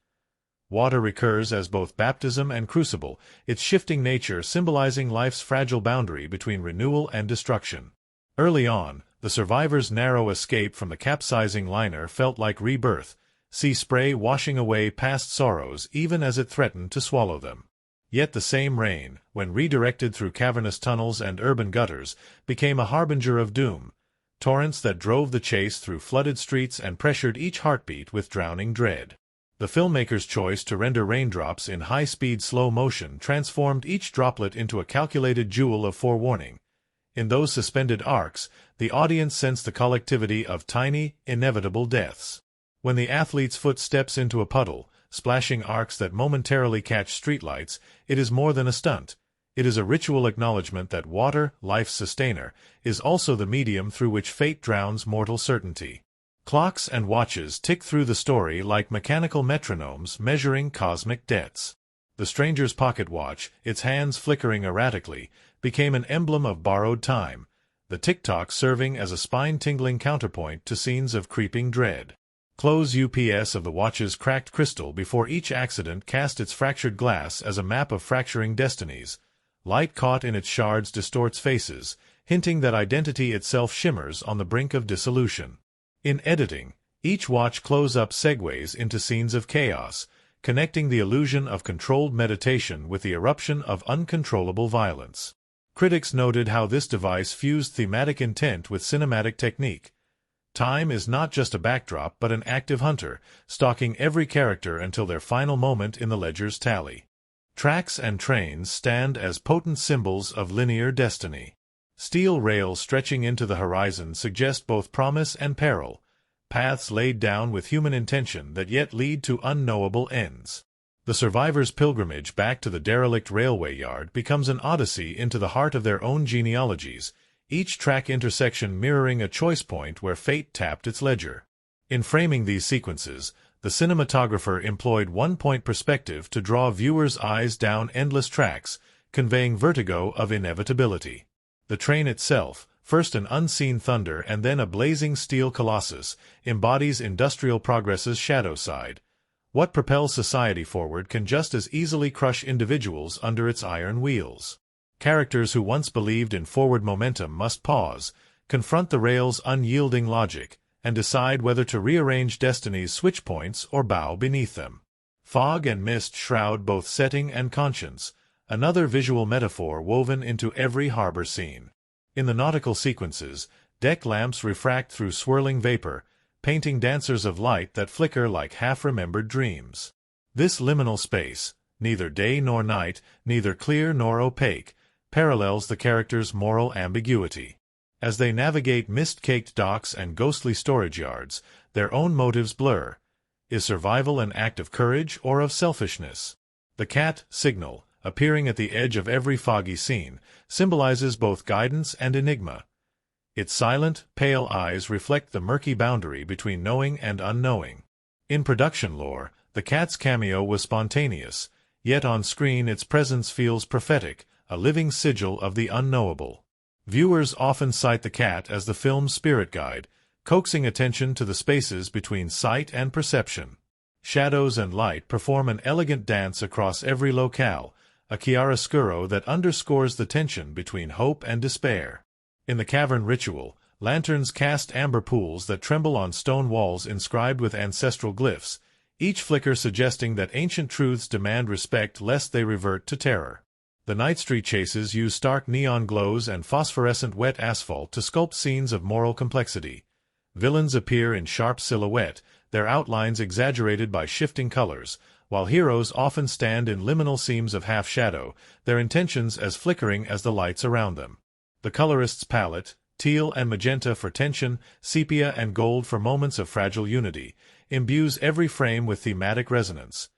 Water recurs as both baptism and crucible, its shifting nature symbolizing life's fragile boundary between renewal and destruction. Early on, the survivors' narrow escape from the capsizing liner felt like rebirth, sea spray washing away past sorrows even as it threatened to swallow them. Yet the same rain, when redirected through cavernous tunnels and urban gutters, became a harbinger of doom, torrents that drove the chase through flooded streets and pressured each heartbeat with drowning dread. The filmmaker's choice to render raindrops in high-speed slow motion transformed each droplet into a calculated jewel of forewarning. In those suspended arcs, the audience sensed the collectivity of tiny, inevitable deaths. When the athlete's foot steps into a puddle, splashing arcs that momentarily catch streetlights, it is more than a stunt. It is a ritual acknowledgement that water, life's sustainer, is also the medium through which fate drowns mortal certainty. Clocks and watches tick through the story like mechanical metronomes measuring cosmic debts. The stranger's pocket watch, its hands flickering erratically, became an emblem of borrowed time, the tick-tock serving as a spine-tingling counterpoint to scenes of creeping dread. Close UPS of the watch's cracked crystal before each accident cast its fractured glass as a map of fracturing destinies. Light caught in its shards distorts faces, hinting that identity itself shimmers on the brink of dissolution. In editing, each watch close-up segues into scenes of chaos, connecting the illusion of controlled meditation with the eruption of uncontrollable violence. Critics noted how this device fused thematic intent with cinematic technique. Time is not just a backdrop but an active hunter, stalking every character until their final moment in the ledger's tally. Tracks and trains stand as potent symbols of linear destiny. Steel rails stretching into the horizon suggest both promise and peril, paths laid down with human intention that yet lead to unknowable ends. The survivors' pilgrimage back to the derelict railway yard becomes an odyssey into the heart of their own genealogies, each track intersection mirroring a choice point where fate tapped its ledger. In framing these sequences, the cinematographer employed one-point perspective to draw viewers' eyes down endless tracks, conveying vertigo of inevitability. The train itself, first an unseen thunder and then a blazing steel colossus, embodies industrial progress's shadow side. What propels society forward can just as easily crush individuals under its iron wheels. Characters who once believed in forward momentum must pause, confront the rail's unyielding logic, and decide whether to rearrange destiny's switch points or bow beneath them. Fog and mist shroud both setting and conscience, another visual metaphor woven into every harbor scene. In the nautical sequences, deck lamps refract through swirling vapor, painting dancers of light that flicker like half-remembered dreams. This liminal space, neither day nor night, neither clear nor opaque, parallels the characters' moral ambiguity. As they navigate mist-caked docks and ghostly storage yards, their own motives blur. Is survival an act of courage or of selfishness? The cat signal, appearing at the edge of every foggy scene, symbolizes both guidance and enigma. Its silent, pale eyes reflect the murky boundary between knowing and unknowing. In production lore, the cat's cameo was spontaneous, yet on screen its presence feels prophetic, a living sigil of the unknowable. Viewers often cite the cat as the film's spirit guide, coaxing attention to the spaces between sight and perception. Shadows and light perform an elegant dance across every locale, a chiaroscuro that underscores the tension between hope and despair. In the cavern ritual, lanterns cast amber pools that tremble on stone walls inscribed with ancestral glyphs, each flicker suggesting that ancient truths demand respect lest they revert to terror. The night street chases use stark neon glows and phosphorescent wet asphalt to sculpt scenes of moral complexity. Villains appear in sharp silhouette, their outlines exaggerated by shifting colors, while heroes often stand in liminal seams of half-shadow, their intentions as flickering as the lights around them. The colorist's palette, teal and magenta for tension, sepia and gold for moments of fragile unity, imbues every frame with thematic resonance.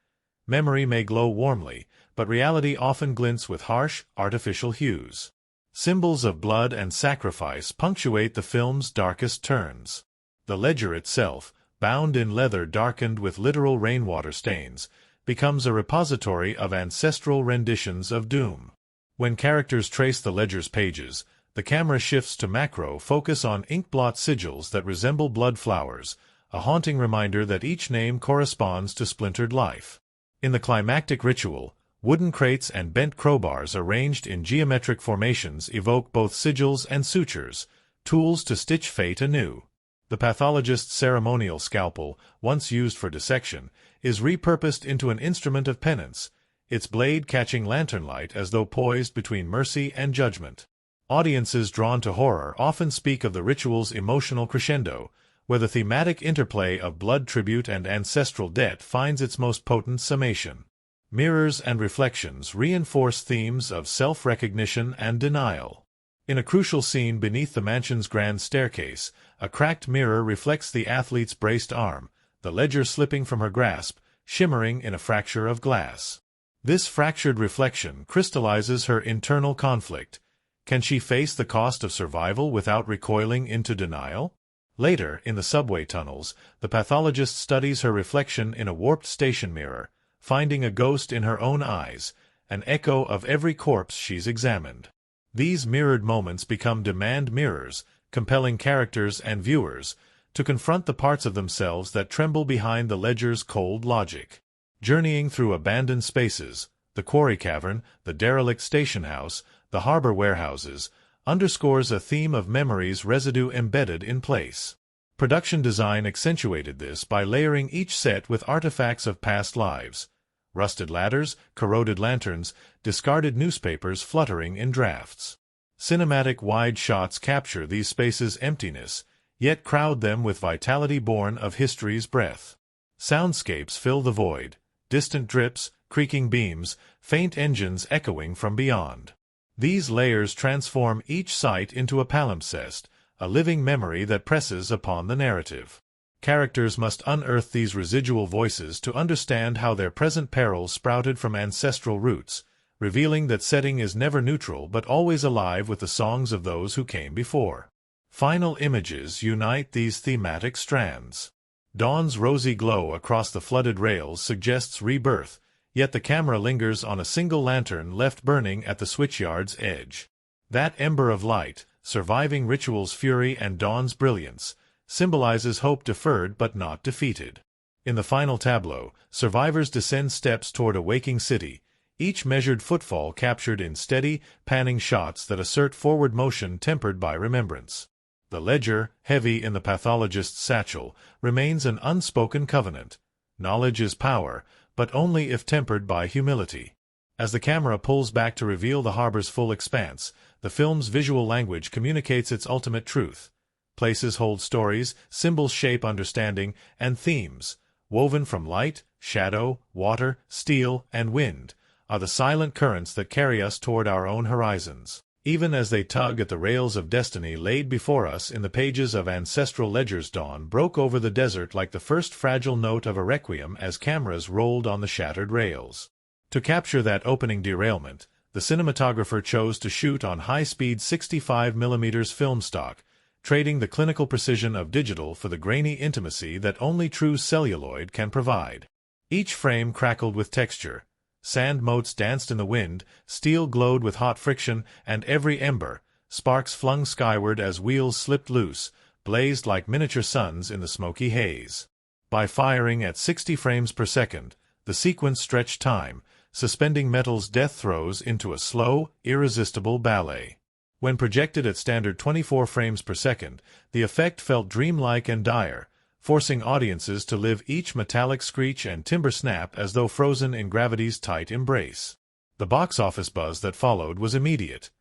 Memory may glow warmly, but reality often glints with harsh, artificial hues. Symbols of blood and sacrifice punctuate the film's darkest turns. The ledger itself, bound in leather darkened with literal rainwater stains, becomes a repository of ancestral renditions of doom. When characters trace the ledger's pages, the camera shifts to macro focus on inkblot sigils that resemble blood flowers, a haunting reminder that each name corresponds to splintered life. In the climactic ritual, wooden crates and bent crowbars arranged in geometric formations evoke both sigils and sutures, tools to stitch fate anew. The pathologist's ceremonial scalpel, once used for dissection, is repurposed into an instrument of penance, its blade catching lantern light as though poised between mercy and judgment. Audiences drawn to horror often speak of the ritual's emotional crescendo, where the thematic interplay of blood tribute and ancestral debt finds its most potent summation. Mirrors and reflections reinforce themes of self-recognition and denial. In a crucial scene beneath the mansion's grand staircase, a cracked mirror reflects the athlete's braced arm, the ledger slipping from her grasp, shimmering in a fracture of glass. This fractured reflection crystallizes her internal conflict. Can she face the cost of survival without recoiling into denial? Later, in the subway tunnels, the pathologist studies her reflection in a warped station mirror, finding a ghost in her own eyes, an echo of every corpse she's examined. These mirrored moments become demand mirrors, compelling characters and viewers to confront the parts of themselves that tremble behind the ledger's cold logic. Journeying through abandoned spaces, the quarry cavern, the derelict station house, the harbor warehouses, underscores a theme of memory's residue embedded in place. Production design accentuated this by layering each set with artifacts of past lives. Rusted ladders, corroded lanterns, discarded newspapers fluttering in drafts. Cinematic wide shots capture these spaces' emptiness, yet crowd them with vitality born of history's breath. Soundscapes fill the void, distant drips, creaking beams, faint engines echoing from beyond. These layers transform each site into a palimpsest, a living memory that presses upon the narrative. Characters must unearth these residual voices to understand how their present perils sprouted from ancestral roots, revealing that setting is never neutral but always alive with the songs of those who came before. Final images unite these thematic strands. Dawn's rosy glow across the flooded rails suggests rebirth, yet the camera lingers on a single lantern left burning at the switchyard's edge. That ember of light, surviving ritual's fury and dawn's brilliance, symbolizes hope deferred but not defeated. In the final tableau, survivors descend steps toward a waking city, each measured footfall captured in steady, panning shots that assert forward motion tempered by remembrance. The ledger, heavy in the pathologist's satchel, remains an unspoken covenant. Knowledge is power, but only if tempered by humility. As the camera pulls back to reveal the harbor's full expanse, the film's visual language communicates its ultimate truth. Places hold stories, symbols shape understanding, and themes, woven from light, shadow, water, steel, and wind, are the silent currents that carry us toward our own horizons. Even as they tug at the rails of destiny laid before us in the pages of ancestral ledgers, dawn broke over the desert like the first fragile note of a requiem as cameras rolled on the shattered rails. To capture that opening derailment, the cinematographer chose to shoot on high-speed 65mm film stock, trading the clinical precision of digital for the grainy intimacy that only true celluloid can provide. Each frame crackled with texture. Sand motes danced in the wind, steel glowed with hot friction, and every ember, sparks flung skyward as wheels slipped loose, blazed like miniature suns in the smoky haze. By firing at 60 frames per second, the sequence stretched time, suspending metal's death throes into a slow, irresistible ballet. When projected at standard 24 frames per second, the effect felt dreamlike and dire, forcing audiences to live each metallic screech and timber snap as though frozen in gravity's tight embrace. The box office buzz that followed was immediate.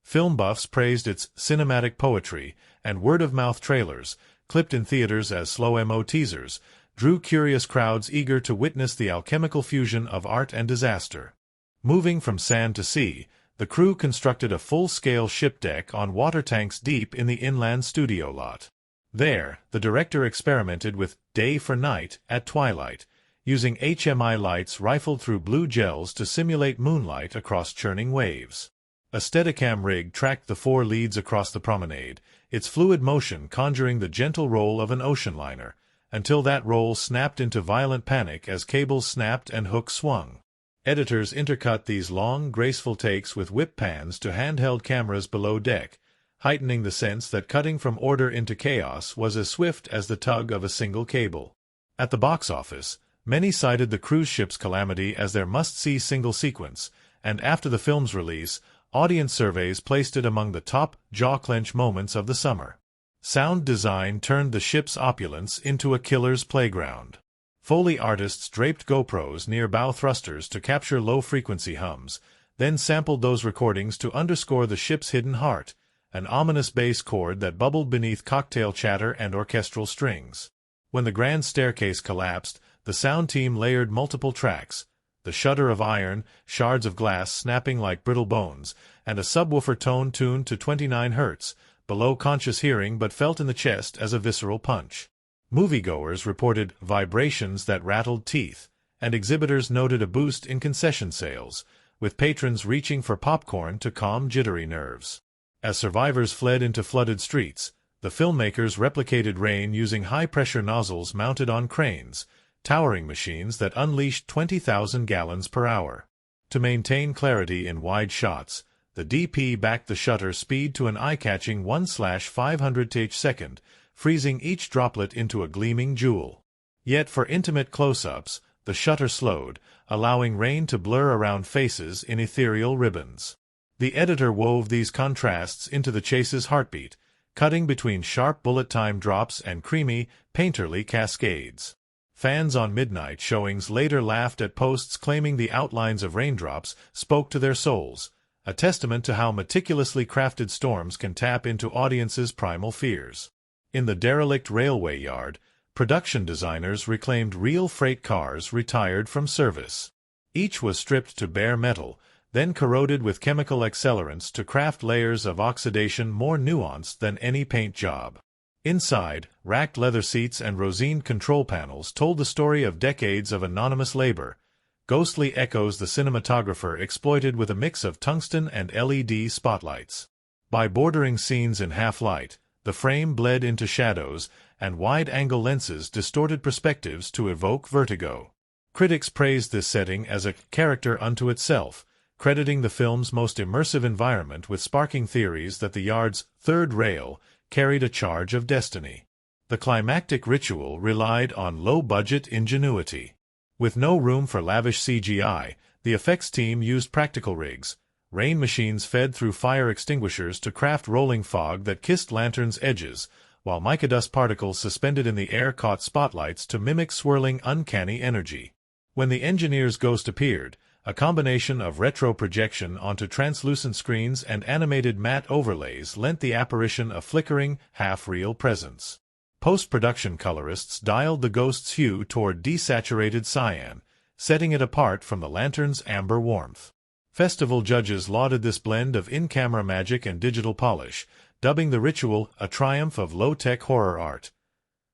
Film buffs praised its cinematic poetry, and word-of-mouth trailers, clipped in theaters as slow-mo teasers, drew curious crowds eager to witness the alchemical fusion of art and disaster. Moving from sand to sea, the crew constructed a full-scale ship deck on water tanks deep in the inland studio lot. There, the director experimented with day for night at twilight, using HMI lights rifled through blue gels to simulate moonlight across churning waves. A Steadicam rig tracked the 4 leads across the promenade, its fluid motion conjuring the gentle roll of an ocean liner, until that roll snapped into violent panic as cables snapped and hooks swung. Editors intercut these long, graceful takes with whip pans to handheld cameras below deck, heightening the sense that cutting from order into chaos was as swift as the tug of a single cable. At the box office, many cited the cruise ship's calamity as their must-see single sequence, and after the film's release, audience surveys placed it among the top jaw-clench moments of the summer. Sound design turned the ship's opulence into a killer's playground. Foley artists draped GoPros near bow thrusters to capture low-frequency hums, then sampled those recordings to underscore the ship's hidden heart, an ominous bass chord that bubbled beneath cocktail chatter and orchestral strings. When the grand staircase collapsed, the sound team layered multiple tracks, the shudder of iron, shards of glass snapping like brittle bones, and a subwoofer tone tuned to 29 Hz, below conscious hearing but felt in the chest as a visceral punch. Moviegoers reported vibrations that rattled teeth, and exhibitors noted a boost in concession sales, with patrons reaching for popcorn to calm jittery nerves. As survivors fled into flooded streets, the filmmakers replicated rain using high-pressure nozzles mounted on cranes, towering machines that unleashed 20,000 gallons per hour. To maintain clarity in wide shots, the DP backed the shutter speed to an eye-catching 1/500th freezing each droplet into a gleaming jewel. Yet for intimate close-ups, the shutter slowed, allowing rain to blur around faces in ethereal ribbons. The editor wove these contrasts into the chase's heartbeat, cutting between sharp bullet-time drops and creamy, painterly cascades. Fans on midnight showings later laughed at posts claiming the outlines of raindrops spoke to their souls, a testament to how meticulously crafted storms can tap into audiences' primal fears. In the derelict railway yard, production designers reclaimed real freight cars retired from service. Each was stripped to bare metal, then corroded with chemical accelerants to craft layers of oxidation more nuanced than any paint job. Inside, racked leather seats and rosined control panels told the story of decades of anonymous labor, ghostly echoes the cinematographer exploited with a mix of tungsten and LED spotlights. By bordering scenes in half-light, the frame bled into shadows, and wide-angle lenses distorted perspectives to evoke vertigo. Critics praised this setting as a character unto itself, crediting the film's most immersive environment with sparking theories that the yard's third rail carried a charge of destiny. The climactic ritual relied on low-budget ingenuity. With no room for lavish CGI, the effects team used practical rigs, rain machines fed through fire extinguishers to craft rolling fog that kissed lanterns' edges, while mica dust particles suspended in the air caught spotlights to mimic swirling uncanny energy. When the engineer's ghost appeared, a combination of retro projection onto translucent screens and animated matte overlays lent the apparition a flickering, half-real presence. Post-production colorists dialed the ghost's hue toward desaturated cyan, setting it apart from the lantern's amber warmth. Festival judges lauded this blend of in-camera magic and digital polish, dubbing the ritual a triumph of low-tech horror art.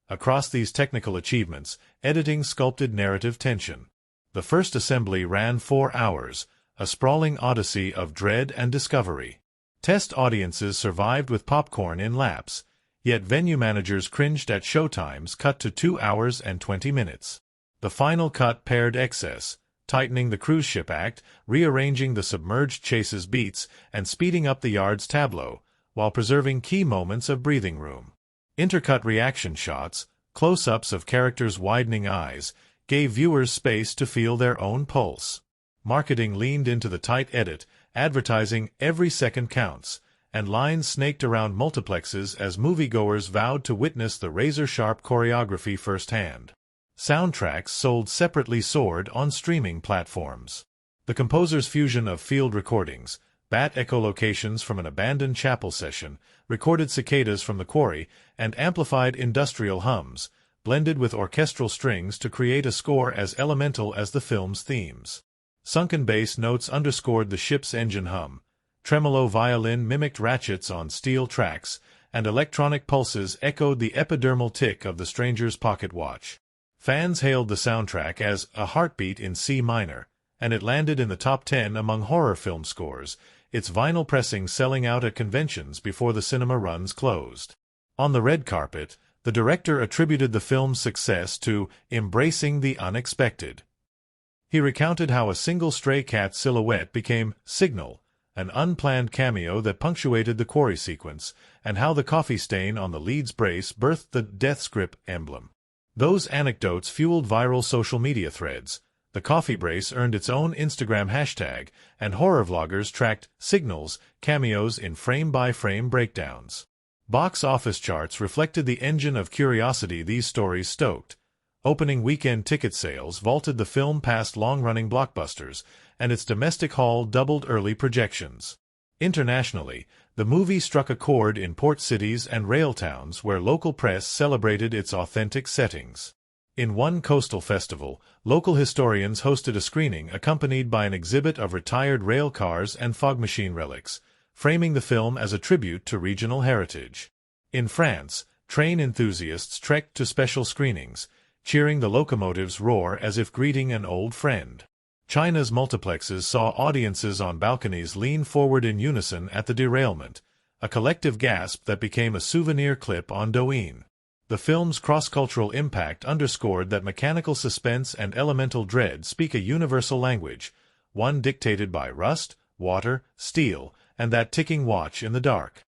Across these technical achievements, editing sculpted narrative tension. The first assembly ran 4 hours, a sprawling odyssey of dread and discovery. Test audiences survived with popcorn in laps, yet venue managers cringed at showtimes cut to 2 hours and 20 minutes. The final cut paired excess, tightening the cruise ship act, rearranging the submerged chase's beats, and speeding up the yard's tableau, while preserving key moments of breathing room. Intercut reaction shots, close-ups of characters' widening eyes, gave viewers space to feel their own pulse. Marketing leaned into the tight edit, advertising every second counts, and lines snaked around multiplexes as moviegoers vowed to witness the razor-sharp choreography firsthand. Soundtracks sold separately soared on streaming platforms. The composer's fusion of field recordings, bat echolocations from an abandoned chapel session, recorded cicadas from the quarry, and amplified industrial hums, blended with orchestral strings to create a score as elemental as the film's themes. Sunken bass notes underscored the ship's engine hum, tremolo violin mimicked ratchets on steel tracks, and electronic pulses echoed the epidermal tick of the stranger's pocket watch. Fans hailed the soundtrack as a heartbeat in C minor, and it landed in the top 10 among horror film scores, its vinyl pressing selling out at conventions before the cinema runs closed. On the red carpet, the director attributed the film's success to embracing the unexpected. He recounted how a single stray cat silhouette became Signal, an unplanned cameo that punctuated the quarry sequence, and how the coffee stain on the lead's brace birthed the death grip emblem. Those anecdotes fueled viral social media threads. The coffee brace earned its own Instagram hashtag, and horror vloggers tracked Signal's cameos in frame-by-frame breakdowns. Box office charts reflected the engine of curiosity these stories stoked. Opening weekend ticket sales vaulted the film past long-running blockbusters, and its domestic haul doubled early projections. Internationally, the movie struck a chord in port cities and rail towns where local press celebrated its authentic settings. In one coastal festival, local historians hosted a screening accompanied by an exhibit of retired rail cars and fog machine relics, framing the film as a tribute to regional heritage. In France, train enthusiasts trekked to special screenings, cheering the locomotives roar as if greeting an old friend. China's multiplexes saw audiences on balconies lean forward in unison at the derailment, a collective gasp that became a souvenir clip on Douyin. The film's cross-cultural impact underscored that mechanical suspense and elemental dread speak a universal language, one dictated by rust, water, steel, and that ticking watch in the dark.